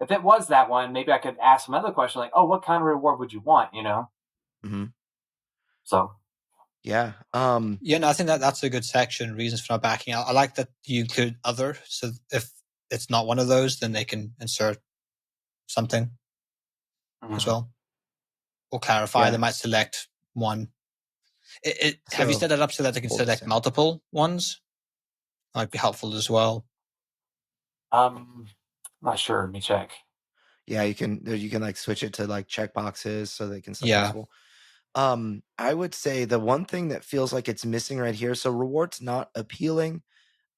if it was that one, maybe I could ask another question like, "Oh, what kind of reward would you want?" So Yeah. Yeah, no, I think that's a good section. Reasons for not backing. I like that you include other. So if it's not one of those, then they can insert something as well, or clarify. Yeah. They might select one. Have you So set it up so that they can hold on a select second. multiple ones? Might be helpful as well. not sure. Let me check. Yeah, you can like switch it to like check boxes so they can select Yeah. multiple. I would say the one thing that feels like it's missing right here, so rewards not appealing,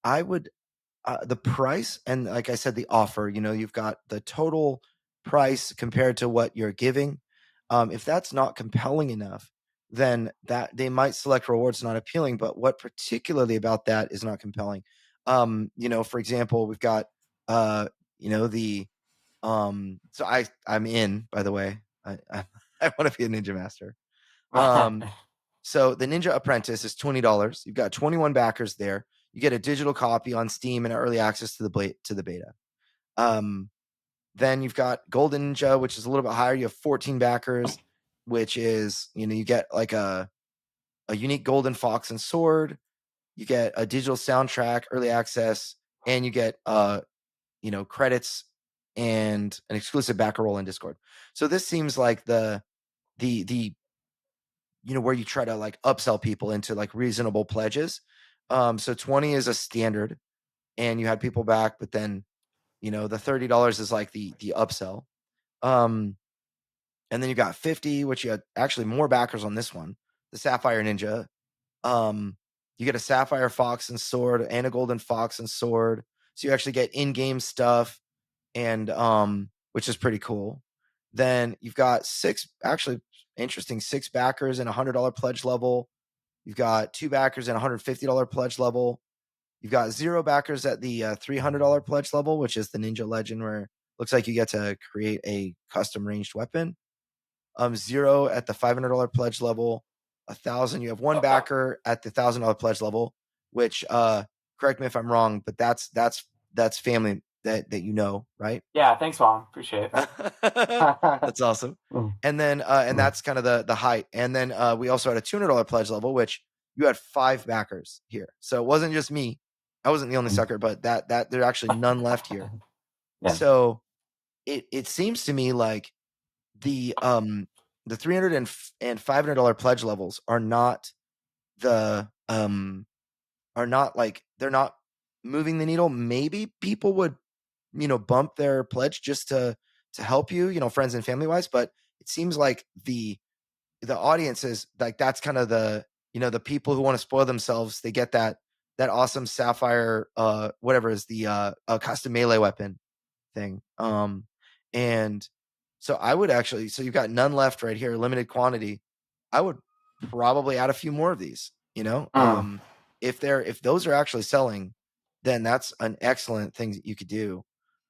I would the price, and like I said, the offer, you've got the total price compared to what you're giving. If that's not compelling enough, then that they might select rewards not appealing. But what particularly about that is not compelling? For example, we've got the so I'm in, by the way. I want to be a ninja master. So the Ninja Apprentice is $20. You've got 21 backers there. You get a digital copy on Steam and early access to the beta. Then you've got Golden Ninja, which is a little bit higher. You have 14 backers, which is, you get like a unique golden fox and sword. You get a digital soundtrack, early access, and you get credits and an exclusive backer roll in Discord. So this seems like the where you try to like upsell people into like reasonable pledges. So 20 is a standard, and you had people back, but then the $30 is like the upsell. And then you got 50, which you had actually more backers on this one, the Sapphire Ninja. You get a Sapphire Fox and Sword and a Golden Fox and Sword. So you actually get in-game stuff, and which is pretty cool. Then you've got six backers and $100 pledge level. You've got 2 backers and $150 pledge level. You've got 0 backers at the $300 pledge level, which is the Ninja Legend, where it looks like you get to create a custom ranged weapon. 0 at the $500 pledge level. 1,000. You have 1 backer at the $1,000 pledge level, which correct me if I'm wrong, but that's family that right? Yeah, thanks, Mom. Appreciate it. That's awesome. And then and that's kind of the height. And then we also had a $200 pledge level, which you had 5 backers here. So it wasn't just me. I wasn't the only sucker, but that there are actually none left here. Yeah. So it seems to me like the $300 and $500 pledge levels are not like, they're not moving the needle. Maybe people would bump their pledge just to help you, friends and family wise, but it seems like the audience is like, that's kind of the the people who want to spoil themselves. They get that awesome Sapphire whatever is the custom melee weapon thing. And so I would actually, so you've got none left right here, limited quantity. I would probably add a few more of these, if those are actually selling, then that's an excellent thing that you could do.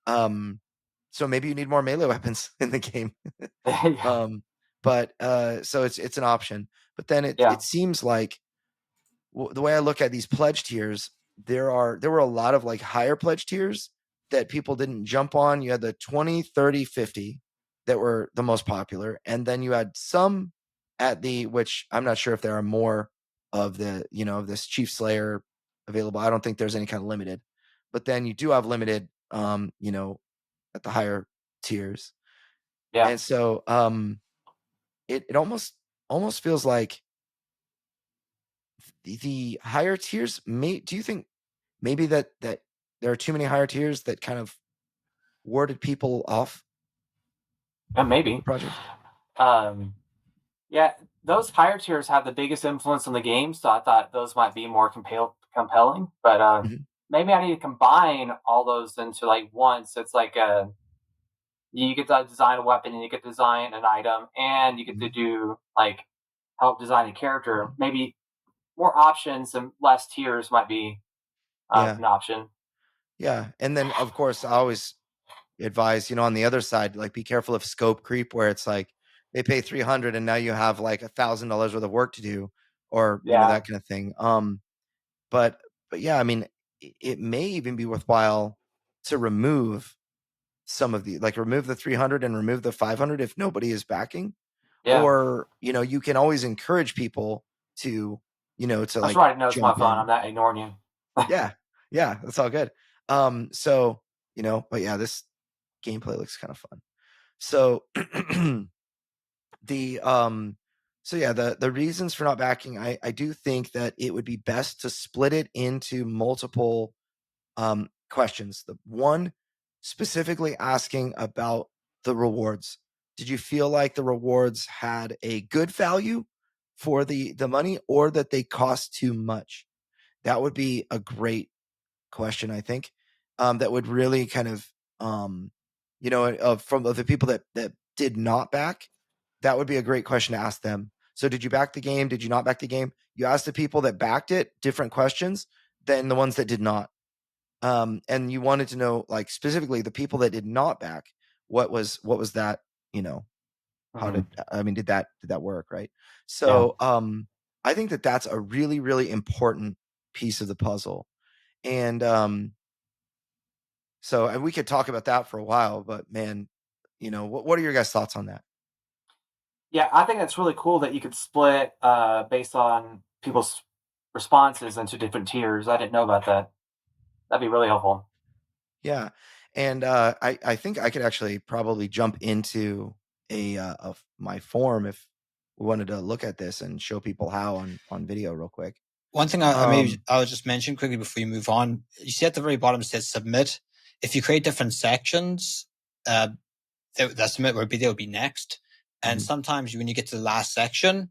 So maybe you need more melee weapons in the game. But so it's an option. But then it seems like the way I look at these pledge tiers, there were a lot of like higher pledge tiers that people didn't jump on. You had the 20, 30, 50 that were the most popular. And then you had some at which I'm not sure if there are more of the, of this Chief Slayer available. I don't think there's any kind of limited, but then you do have limited, at the higher tiers. Yeah. And so, it almost, almost feels like the higher tiers do you think maybe that there are too many higher tiers that kind of warded people off the Maybe. project? Yeah, those higher tiers have the biggest influence on the game, so I thought those might be more compelling. But Mhm. maybe I need to combine all those into like one. So it's like you get to design a weapon, and you get to design an item, and you get to do like help design a character. Maybe more options and less tiers might be Yeah. an option. Yeah. And then of course I always advise, on the other side, like be careful of scope creep where it's like they pay 300 and now you have like $1,000 worth of work to do, or Yeah. that kind of thing. But yeah, I mean, it may even be worthwhile to remove some of remove the 300 and remove the 500 if nobody is backing. Yeah. Or, you can always encourage people to, to I was like writing notes on my jump phone. in. I'm not ignoring you. Yeah, that's all good. So, but yeah, this gameplay looks kind of fun. So the reasons for not backing, I do think that it would be best to split it into multiple questions. The one specifically asking about the rewards. Did you feel like the rewards had a good value for the money, or that they cost too much? That would be a great question, I think. That would really kind of from the people that did not back, that would be a great question to ask them. So did you back the game? Did you not back the game? You asked the people that backed it different questions than the ones that did not. And you wanted to know, like, specifically the people that did not back, what was that, how did that work, right? So I think that's a really, really important piece of the puzzle. And and we could talk about that for a while, but man, what are your guys' thoughts on that? Yeah, I think that's really cool that you could split based on people's responses into different tiers. I didn't know about that. That'd be really helpful. Yeah. And I think I could actually probably jump into of my form if we wanted to look at this and show people how on video real quick. One thing I'll just mention quickly before you move on. You see at the very bottom it says submit. If you create different sections, that submit will be next. And sometimes when you get to the last section,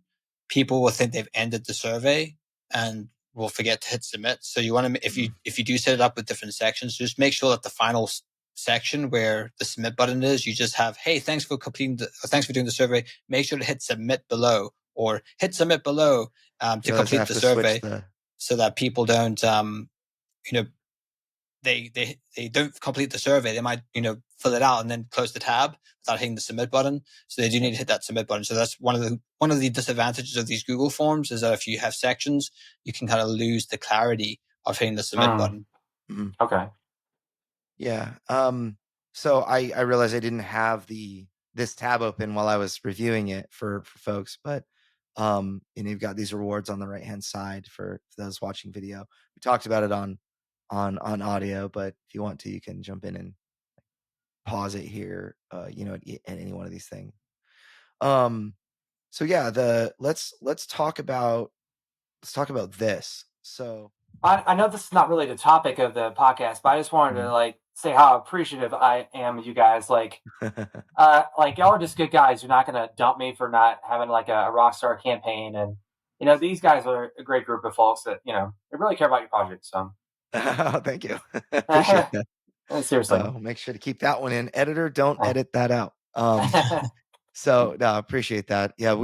people will think they've ended the survey and will forget to hit submit. So you want to, if you do set it up with different sections, just make sure that the final section where the submit button is, you just have, hey, thanks for doing the survey. Make sure to hit submit below, or hit submit below to complete the survey, so that people don't they don't complete the survey. They might fill it out and then close the tab without hitting the submit button. So they do need to hit that submit button. So that's one of the disadvantages of these Google Forms, is that if you have sections, you can kind of lose the clarity of hitting the submit button. Okay. Yeah. So I realized I didn't have this tab open while I was reviewing it for folks, but you've got these rewards on the right hand side for those watching video. We talked about it on audio, but if you want to, you can jump in and pause it here, at any one of these things. So yeah, let's talk about this. So I know this is not really the topic of the podcast, but I just wanted to say how appreciative I am of you guys. Like y'all are just good guys. You're not going to dump me for not having like a Rockstar campaign. And, these guys are a great group of folks that, they really care about your project. So thank you. Appreciate that. Seriously. Make sure to keep that one in. Editor, don't edit that out. So no, appreciate that. Yeah,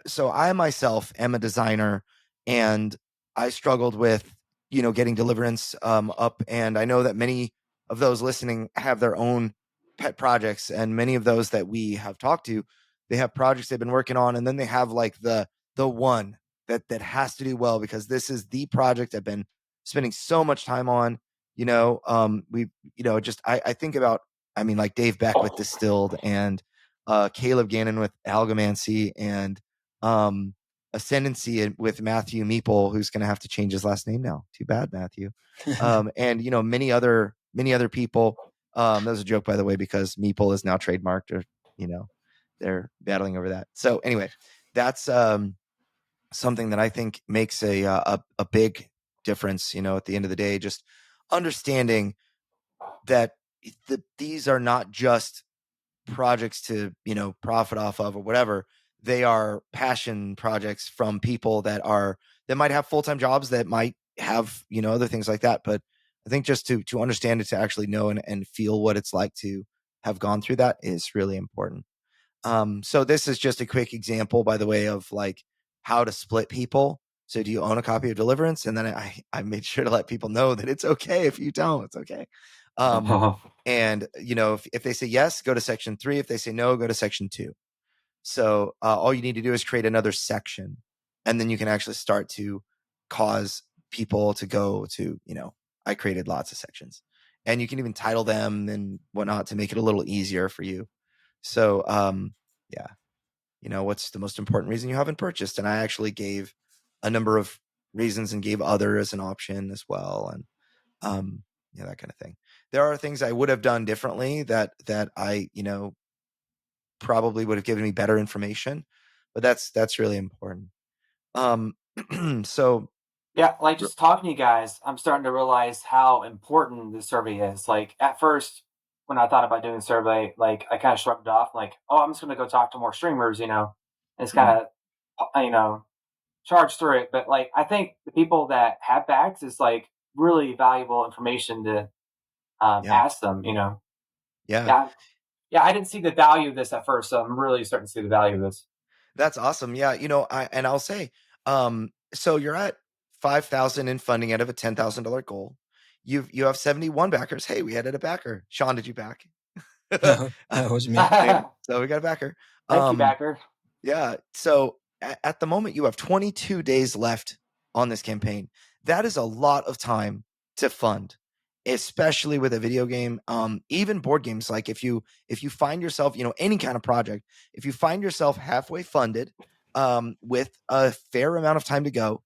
so I myself am a designer, and I struggled with, getting Deliverance up. And I know that many of those listening have their own pet projects, and many of those that we have talked to, they have projects they've been working on, and then they have like the one that has to do well, because this is the project I've been spending so much time on. I think about, like Dave Beck with Distilled, and Caleb Gannon with Algomancy, and Ascendancy with Matthew Meeple, who's going to have to change his last name now. Too bad, Matthew. And many other people. That was a joke, by the way, because Meeple is now trademarked, or they're battling over that. So anyway, that's something that I think makes a big difference. At the end of the day, just understanding that these are not just projects to profit off of or whatever. They are passion projects from people that might have full-time jobs, that might have other things like that. But I think just to understand it, to actually know and feel what it's like to have gone through that is really important. So this is just a quick example, by the way, of like how to split people. So do you own a copy of Deliverance? And then I made sure to let people know that it's okay if you don't. It's okay. And if they say yes, go to section 3. If they say no, go to section 2. So all you need to do is create another section, and then you can actually start to cause people to go to, I created lots of sections, and you can even title them and whatnot to make it a little easier for you. So yeah, what's the most important reason you haven't purchased? And I actually gave a number of reasons and gave other as an option as well. And that kind of thing. There are things I would have done differently that I, probably would have given me better information, but that's really important. So Yeah, like just talking to you guys, I'm starting to realize how important the survey is. Like at first, when I thought about doing a survey, like I kind of shrugged off, like, oh, I'm just going to go talk to more streamers, and it's kind of, charge through it. But like, I think the people that have backs is like really valuable information to ask them. Yeah. Yeah, I didn't see the value of this at first, so I'm really starting to see the value of this. That's awesome. Yeah, I'll say, so you're at 5,000 in funding out of a $10,000 goal. You have 71 backers. Hey, we added a backer. Sean, did you back? No, it was me. So we got a backer. Thank you, backer. Yeah. So at the moment, you have 22 days left on this campaign. That is a lot of time to fund, especially with a video game. Even board games, like if you find yourself, any kind of project, if you find yourself halfway funded, with a fair amount of time to go,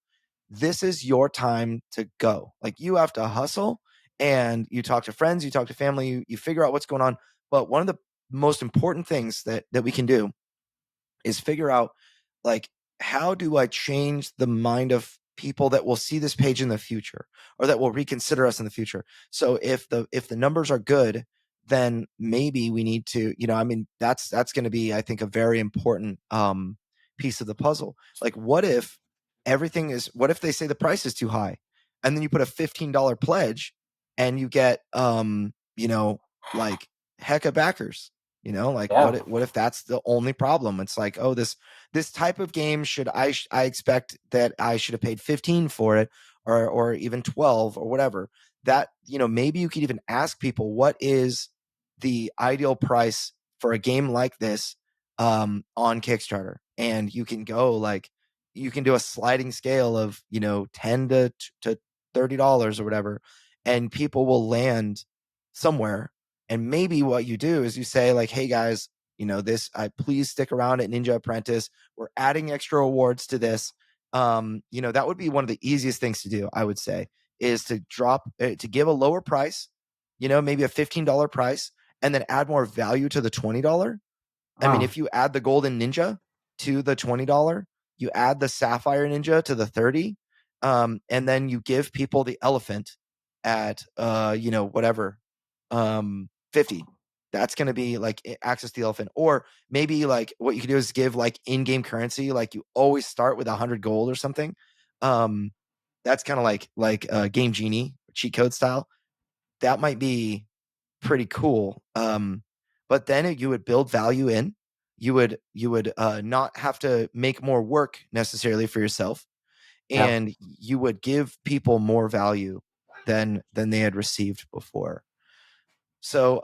this is your time to go. Like you have to hustle, and you talk to friends, you talk to family, you figure out what's going on. But one of the most important things that we can do is figure out, like, how do I change the mind of people that will see this page in the future, or that will reconsider us in the future? So if the numbers are good, then maybe we need to, that's going to be, I think, a very important piece of the puzzle. Like, what if they say the price is too high, and then you put a $15 pledge, and you get like heck of backers. What if that's the only problem? It's like, oh, this type of game, I expect that I should have paid 15 for it, or even 12 or whatever. That, maybe you could even ask people, what is the ideal price for a game like this on Kickstarter? And you can go, like, you can do a sliding scale of, 10 to $30 or whatever, and people will land somewhere. And maybe what you do is you say, like, hey guys, please stick around at Ninja Apprentice. We're adding extra awards to this. That would be one of the easiest things to do, I would say, is to give a lower price, maybe a $15 price, and then add more value to the $20. I mean, if you add the Golden Ninja to the $20, you add the Sapphire Ninja to the $30, and then you give people the elephant at whatever, 50. That's going to be like access to the elephant. Or maybe, like, what you could do is give, like, in-game currency. Like, you always start with 100 gold or something. That's kind of like Game Genie, cheat code style. That might be pretty cool. But then you would build value in. You would not have to make more work necessarily for yourself, and you would give people more value than they had received before. So,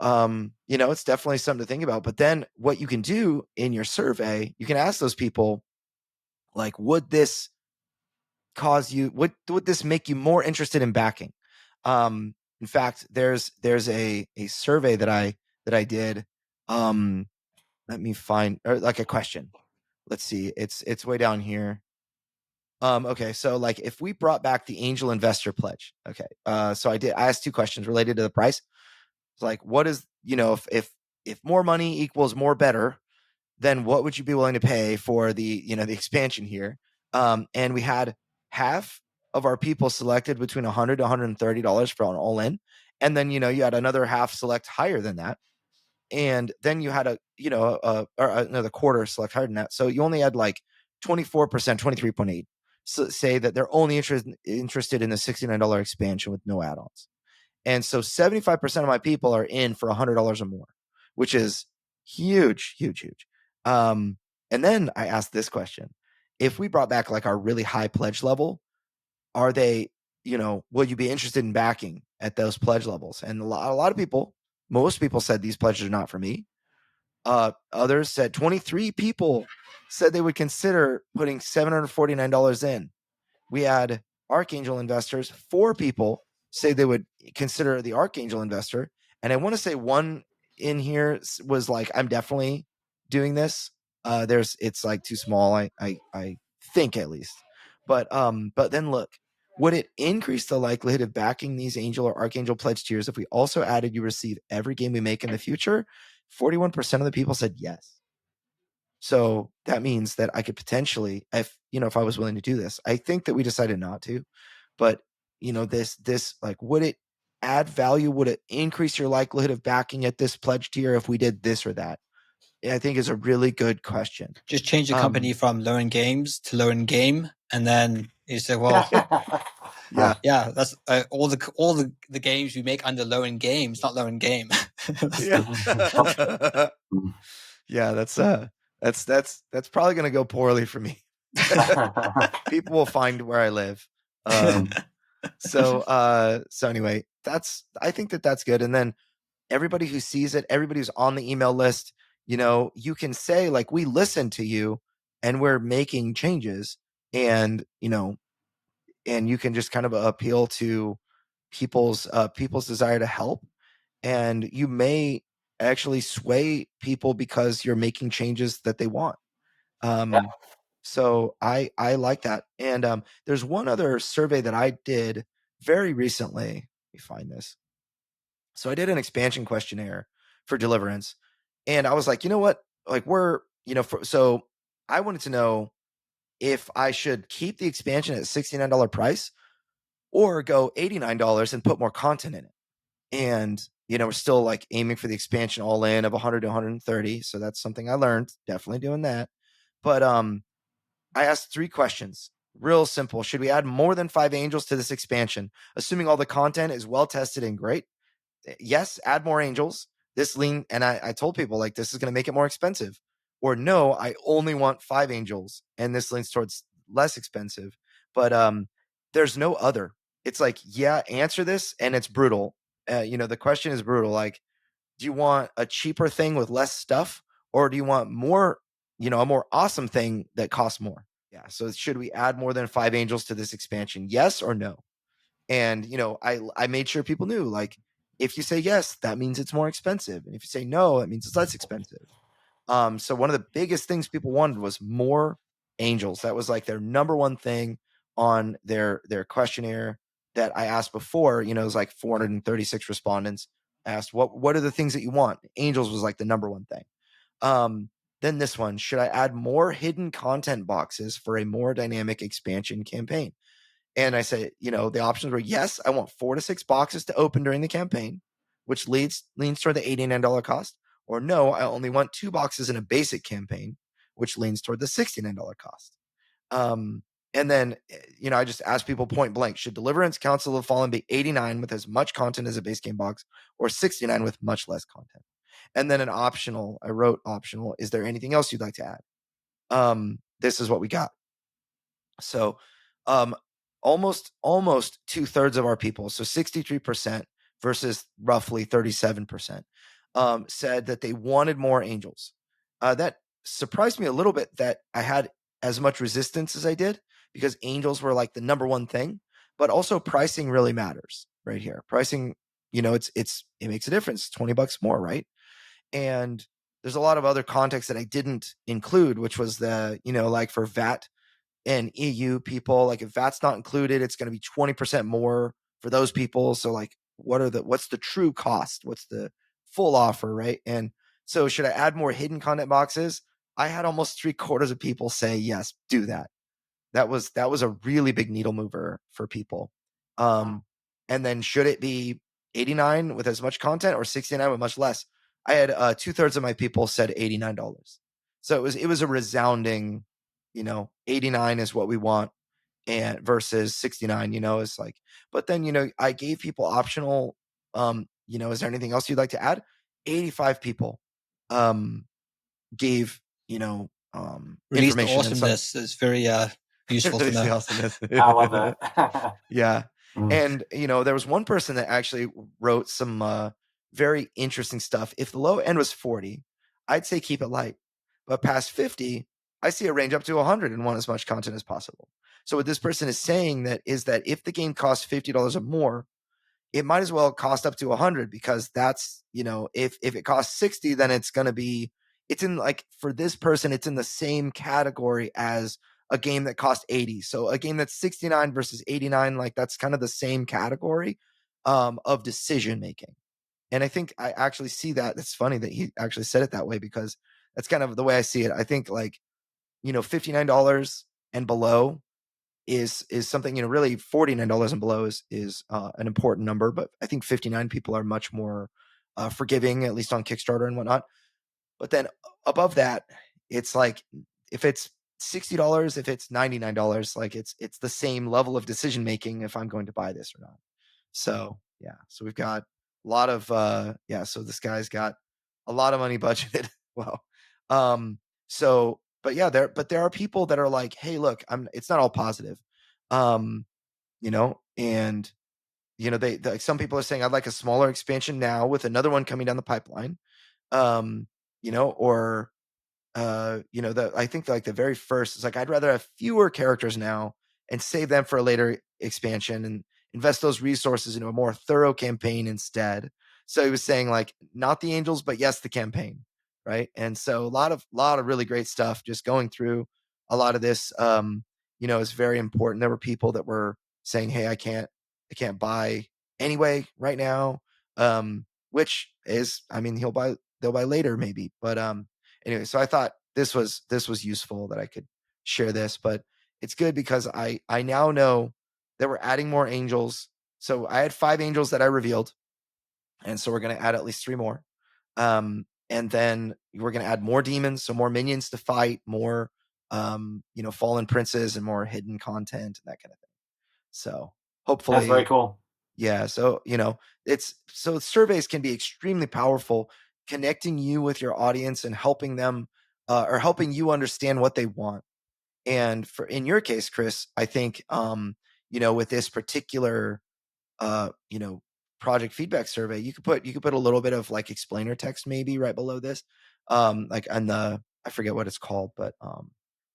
it's definitely something to think about. But then what you can do in your survey, you can ask those people, like, would this make you more interested in backing? In fact, there's a survey that I did. Let me find, or like a question. Let's see. It's way down here. Okay. So, like, if we brought back the angel investor pledge, okay. So I asked 2 questions related to the price. It's like, what is, if more money equals more better, then what would you be willing to pay for the the expansion here? And we had half of our people selected between $100 to $130 for an all in, and then you had another half select higher than that, and then you had another quarter select higher than that. So you only had like 24%, 23.8 say that they're only interested in the $69 expansion with no add-ons. And so 75% of my people are in for $100 or more, which is huge, huge, huge. And then I asked this question: if we brought back like our really high pledge level, are they, will you be interested in backing at those pledge levels? And a lot of people, most people said these pledges are not for me. Others said 23 people said they would consider putting $749 in. We had Archangel investors. 4 people say they would consider the Archangel investor. And I want to say one in here was like, I'm definitely doing this. It's like too small. I think at least, but then look, would it increase the likelihood of backing these Angel or Archangel pledge tiers if we also added you receive every game we make in the future? 41% of the people said yes. So that means that I could potentially, if I was willing to do this. I think that we decided not to, but this like, would it add value? Would it increase your likelihood of backing at this pledge tier if we did this or that? I think is a really good question. Just change the company from Learn Games to Learn Game, and then you say, well, yeah, that's all the games we make under Learn Games, not Learn Game. Yeah, that's probably going to go poorly for me. People will find where I live. So anyway, I think that's good. And then everybody who sees it, everybody who's on the email list, you can say like, we listen to you and we're making changes, and and you can just kind of appeal to people's desire to help, and you may actually sway people because you're making changes that they want. So I like that. And there's one other survey that I did very recently. Let me find this. So I did an expansion questionnaire for Deliverance, and I was like, you know what? Like so I wanted to know if I should keep the expansion at $69 price or go $89 and put more content in it. And we're still like aiming for the expansion all in of 100 to 130. So that's something I learned. Definitely doing that. But I asked 3 questions. Real simple. Should we add more than 5 angels to this expansion, assuming all the content is well tested and great? Yes, add more angels. And I told people like, this is going to make it more expensive. Or no, I only want 5 angels, and this leans towards less expensive. But there's no other. It's like, yeah, answer this, and it's brutal. The question is brutal. Like, do you want a cheaper thing with less stuff, or do you want more, a more awesome thing that costs more? Yeah. So should we add more than 5 angels to this expansion? Yes or no? And, I made sure people knew, like, if you say yes, that means it's more expensive. And if you say no, that means it's less expensive. So one of the biggest things people wanted was more angels. That was like their number one thing on their questionnaire that I asked before. It was like 436 respondents asked, what are the things that you want? Angels was like the number one thing. Then this one, should I add more hidden content boxes for a more dynamic expansion campaign? And I said, the options were, yes, I want 4 to 6 boxes to open during the campaign, which leans toward the $89 cost. Or no, I only want 2 boxes in a basic campaign, which leans toward the $69 cost. And then, I just asked people point blank, should Deliverance Council of Fallen be 89 with as much content as a base game box, or 69 with much less content? And then I wrote optional, is there anything else you'd like to add? This is what we got. So almost 2/3 of our people, so 63% versus roughly 37%, said that they wanted more angels. That surprised me a little bit that I had as much resistance as I did, because angels were like the number one thing, but also pricing really matters right here. Pricing, it makes a difference. $20 more, right? And there's a lot of other context that I didn't include, which was the, like for VAT and EU people, like if that's not included, it's going to be 20% more for those people. So like, what's the true cost? What's the full offer, right? And so should I add more hidden content boxes? I had almost 3/4 of people say yes, do that. That was a really big needle mover for people. And then should it be 89 with as much content or 69 with much less? I had 2/3 of my people said $89. So it was a resounding, 89 is what we want, and versus 69, it's like, but then, I gave people optional, is there anything else you'd like to add? 85 people gave, Release the information. awesomeness is very useful to Release the know. awesomeness. I love that. Yeah. Mm. And, there was one person that actually wrote some very interesting stuff. If the low end was 40, I'd say keep it light. But past 50, I see a range up to 100 and want as much content as possible. So what this person is saying is that if the game costs $50 or more, it might as well cost up to 100, because that's, if it costs 60, then it's going to be, it's in, like, for this person, it's in the same category as a game that cost 80. So a game that's 69 versus 89, like, that's kind of the same category of decision making. And I think I actually see that. It's funny that he actually said it that way, because that's kind of the way I see it. I think, like, $59 and below is something, really $49 and below is an important number, but I think 59 people are much more forgiving, at least on Kickstarter and whatnot. But then above that, it's like, if it's $60, if it's $99, like, it's the same level of decision making if I'm going to buy this or not. So yeah, so we've got a lot of so this guy's got a lot of money budgeted. Well, but yeah, there are people that are like, hey, look, it's not all positive. And they some people are saying, I'd like a smaller expansion now with another one coming down the pipeline. Or I think like the very first is like, I'd rather have fewer characters now and save them for a later expansion and invest those resources into a more thorough campaign instead. So he was saying, like, not the angels, but yes, the campaign. Right. And so a lot of really great stuff, just going through a lot of this, is very important. There were people that were saying, hey, I can't buy anyway right now. Which is, they'll buy later maybe. But anyway, so I thought this was useful that I could share this, but it's good because I now know that we're adding more angels. So I had 5 angels that I revealed, and so we're going to add at least 3 more. And then we're going to add more demons, so more minions to fight, more fallen princes, and more hidden content and that kind of thing. So hopefully That's very cool. Yeah. So, surveys can be extremely powerful, connecting you with your audience and helping them or helping you understand what they want. And in your case, Chris, I think, with this particular, project feedback survey, you could put a little bit of like explainer text maybe right below this, like on I forget what it's called, but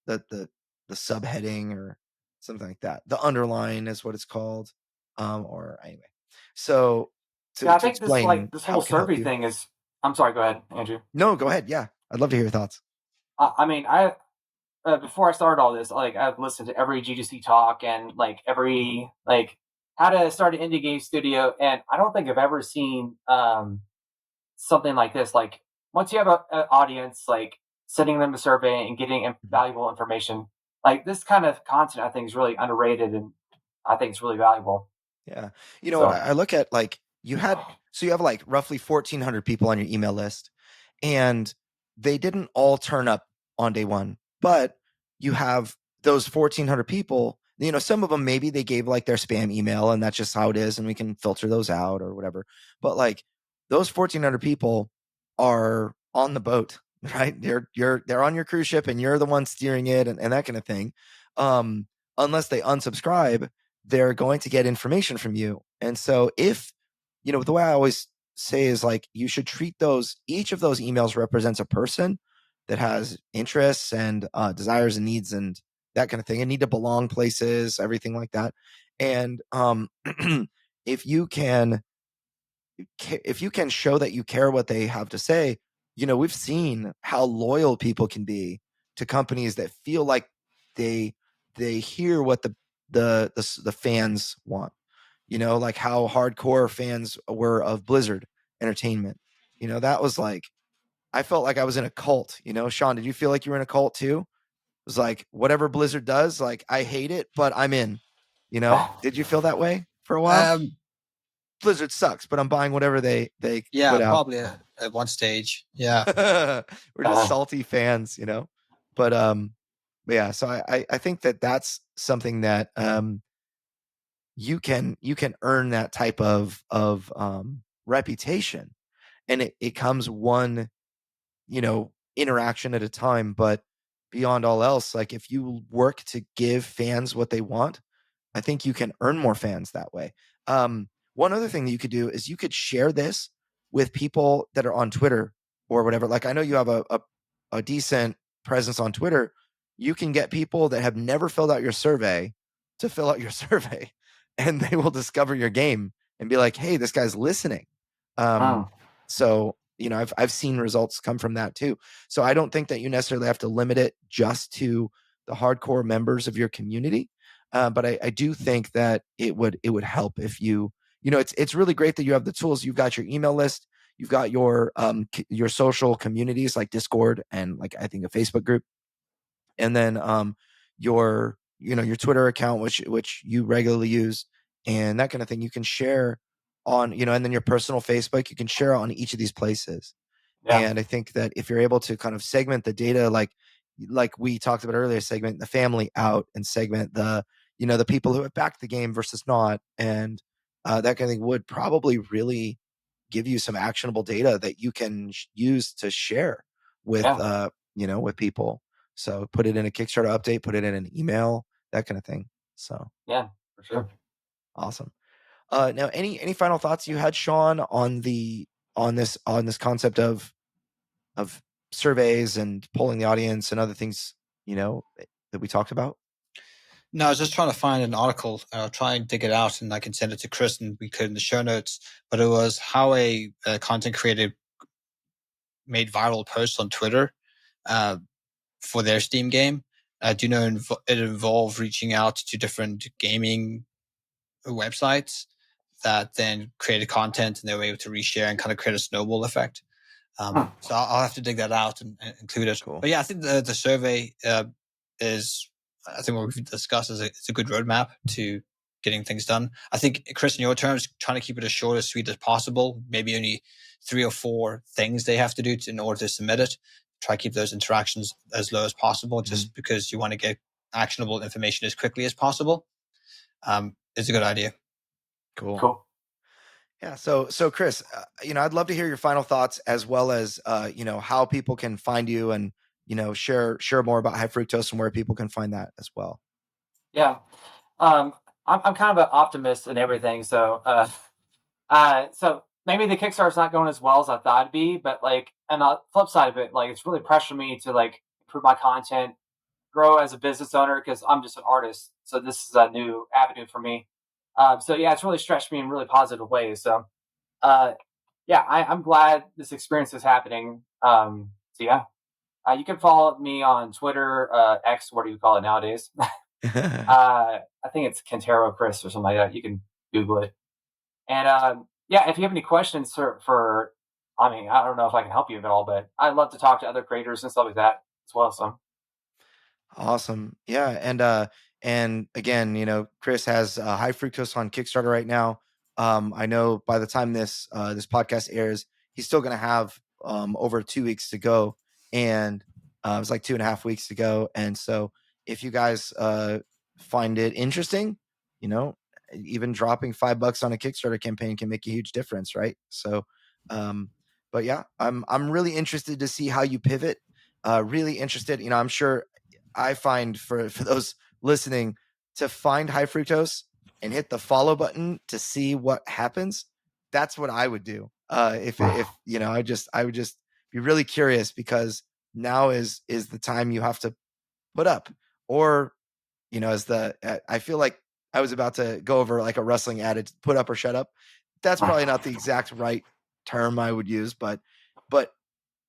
the subheading or something like that. The underline is what it's called. Or anyway, so to I think explain this how whole it can help survey you. thing is. I'm sorry. Go ahead, Andrew. No, go ahead. Yeah, I'd love to hear your thoughts. I before I started all this, like, I've listened to every GGC talk and like every how to start an indie game studio, and I don't think I've ever seen something like this. Like, once you have an audience, like, sending them a survey and getting valuable information, like this kind of content, I think is really underrated, and I think it's really valuable. Yeah, I look at, like, you have like roughly 1,400 people on your email list, and they didn't all turn up on day one, but you have those 1,400 people. Some of them maybe they gave like their spam email, and that's just how it is, and we can filter those out or whatever. But like, those 1,400 people are on the boat, right? They're on your cruise ship, and you're the one steering it, and that kind of thing. Unless they unsubscribe, they're going to get information from you. And so if, the way I always say is, like, you should treat each of those emails represents a person that has interests and desires and needs and that kind of thing, and need to belong places, everything like that. And if you can show that you care what they have to say, we've seen how loyal people can be to companies that feel like they hear what the fans want. Like how hardcore fans were of Blizzard Entertainment. That was like, I felt like I was in a cult, Sean, did you feel like you were in a cult too? It was like, whatever Blizzard does, like, I hate it, but I'm in, did you feel that way for a while? Blizzard sucks, but I'm buying whatever they Yeah, put out. probably at one stage. Yeah. We're just salty fans, but yeah, so I think that's something that you can earn that type of reputation, and it comes one interaction at a time. But beyond all else, like, if you work to give fans what they want, I think you can earn more fans that way. One other thing that you could do is you could share this with people that are on Twitter or whatever. Like, I know you have a decent presence on Twitter. You can get people that have never filled out your survey to fill out your survey, and they will discover your game and be like, hey, this guy's listening. So, I've seen results come from that too. So I don't think that you necessarily have to limit it just to the hardcore members of your community. But I do think that it would help if it's really great that you have the tools. You've got your email list, you've got your social communities like Discord and, like, I think a Facebook group, and then your Twitter account, which you regularly use, and that kind of thing. You can share on, and then your personal Facebook, you can share on each of these places. Yeah. And I think that if you're able to kind of segment the data, like we talked about earlier, segment the family out and segment the people who have backed the game versus not, and that kind of thing would probably really give you some actionable data that you can use to share with with people. So put it in a Kickstarter update, put it in an email, that kind of thing. So yeah, for sure. Awesome. Now, any final thoughts you had, Sean, on this concept of surveys and polling the audience and other things, that we talked about? No, I was just trying to find an article. I'll try and dig it out, and I can send it to Chris, and we could in the show notes. But it was how a content creator made viral posts on Twitter for their Steam game. Do you know it involved reaching out to different gaming websites that then created content, and they were able to reshare and kind of create a snowball effect. So I'll have to dig that out and include it. Cool. But yeah, I think the survey is, I think what we've discussed is it's a good roadmap to getting things done. I think, Chris, in your terms, trying to keep it as short, as sweet as possible, maybe only 3 or 4 things they have to do in order to submit it. Try to keep those interactions as low as possible, just because you want to get actionable information as quickly as possible. It's a good idea. Cool. Yeah. So Chris, I'd love to hear your final thoughts, as well as, how people can find you and, share more about High Fructose and where people can find that as well. Yeah. I'm kind of an optimist and everything. So, so maybe the Kickstarter's not going as well as I thought it'd be, but, like, and the flip side of it, like, it's really pressuring me to, like, improve my content, grow as a business owner, because I'm just an artist. So this is a new avenue for me. So yeah, it's really stretched me in really positive ways. So, yeah, I'm glad this experience is happening. So yeah, you can follow me on Twitter, X, what do you call it nowadays? I think it's Cantero Chris or something like that. You can Google it. And yeah, if you have any questions I mean, I don't know if I can help you at all, but I'd love to talk to other creators and stuff like that as well. So awesome. Yeah. And again, Chris has High Fructose on Kickstarter right now. I know by the time this podcast airs, he's still going to have over 2 weeks to go, and it was like 2.5 weeks to go. And so if you guys find it interesting, even dropping $5 on a Kickstarter campaign can make a huge difference, right? So, but yeah, I'm really interested to see how you pivot. Really interested. I'm sure I find for those listening, to find High Fructose and hit the follow button to see what happens. That's what I would do. If I would just be really curious, because now is the time you have to put up, or, I feel like I was about to go over like a wrestling adage, put up or shut up. That's probably not the exact right term I would use, but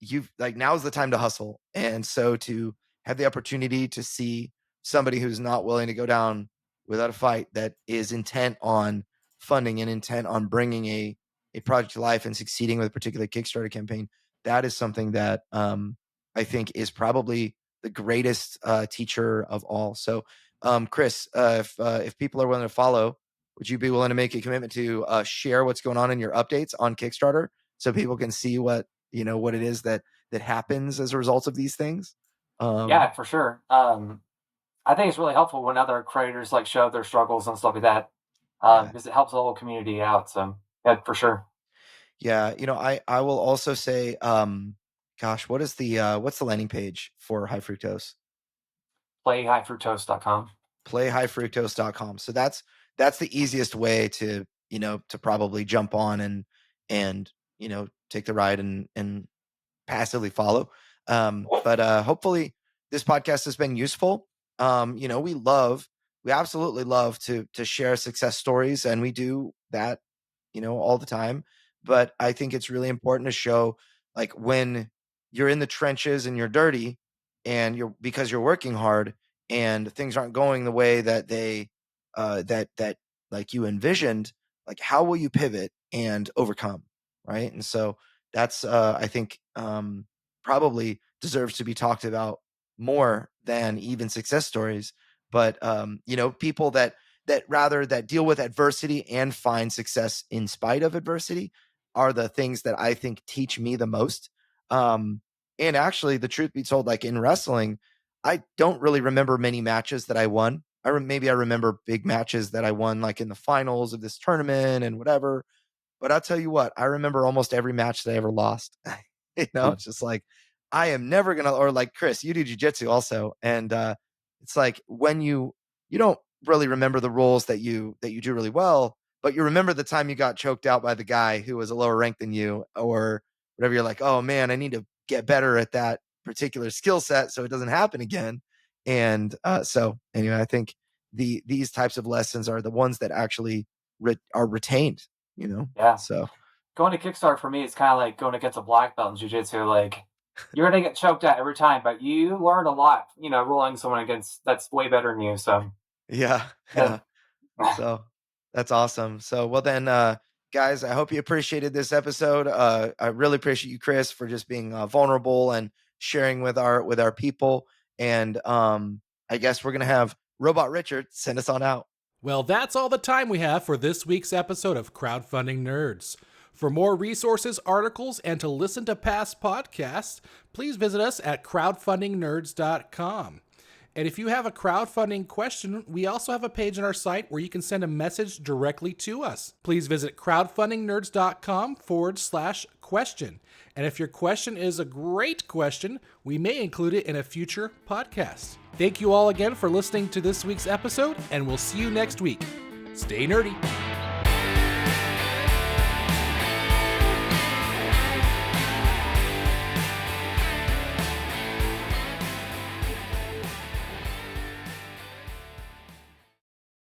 you've, like, now's the time to hustle. And so to have the opportunity to see somebody who's not willing to go down without a fight, that is intent on funding and intent on bringing a project to life and succeeding with a particular Kickstarter campaign, that is something that I think is probably the greatest teacher of all. So, Chris, if people are willing to follow, would you be willing to make a commitment to share what's going on in your updates on Kickstarter so people can see what it is that happens as a result of these things? Yeah, for sure. I think it's really helpful when other creators like show their struggles and stuff like that, Yeah. because it helps the whole community out. So yeah, for sure. Yeah, I will also say, gosh, what's the landing page for High Fructose? PlayHighFructose.com. PlayHighFructose.com. So that's the easiest way to probably jump on and take the ride and passively follow. But hopefully this podcast has been useful. We absolutely love to share success stories, and we do that all the time. But I think it's really important to show, like, when you're in the trenches and you're dirty and because you're working hard and things aren't going the way that they that like you envisioned, like, how will you pivot and overcome, right? And so that's I think probably deserves to be talked about more than even success stories. But people that deal with adversity and find success in spite of adversity are the things that I think teach me the most. And actually, the truth be told, like in wrestling, I don't really remember many matches that I won. Maybe I remember big matches that I won, like in the finals of this tournament and whatever. But I'll tell you what, I remember almost every match that I ever lost. It's just like, I am never going to, or like Chris, you do jiu-jitsu also. And it's like when you don't really remember the rules that you do really well, but you remember the time you got choked out by the guy who was a lower rank than you or whatever. You're like, oh man, I need to get better at that particular skill set so it doesn't happen again. And so anyway, I think these types of lessons are the ones that actually are retained, Yeah. So Going to Kickstarter for me is kind of like going against a black belt in jiu-jitsu. Like, you're gonna get choked out every time, but you learn a lot, ruling someone against that's way better than you. So yeah. So that's awesome. So, well then, guys, I hope you appreciated this episode. I really appreciate you, Chris, for just being vulnerable and sharing with our people. And I guess we're gonna have Robot Richard send us on out. Well, that's all the time we have for this week's episode of Crowdfunding Nerds. For more resources, articles, and to listen to past podcasts, please visit us at crowdfundingnerds.com. And if you have a crowdfunding question, we also have a page on our site where you can send a message directly to us. Please visit crowdfundingnerds.com/question. And if your question is a great question, we may include it in a future podcast. Thank you all again for listening to this week's episode, and we'll see you next week. Stay nerdy.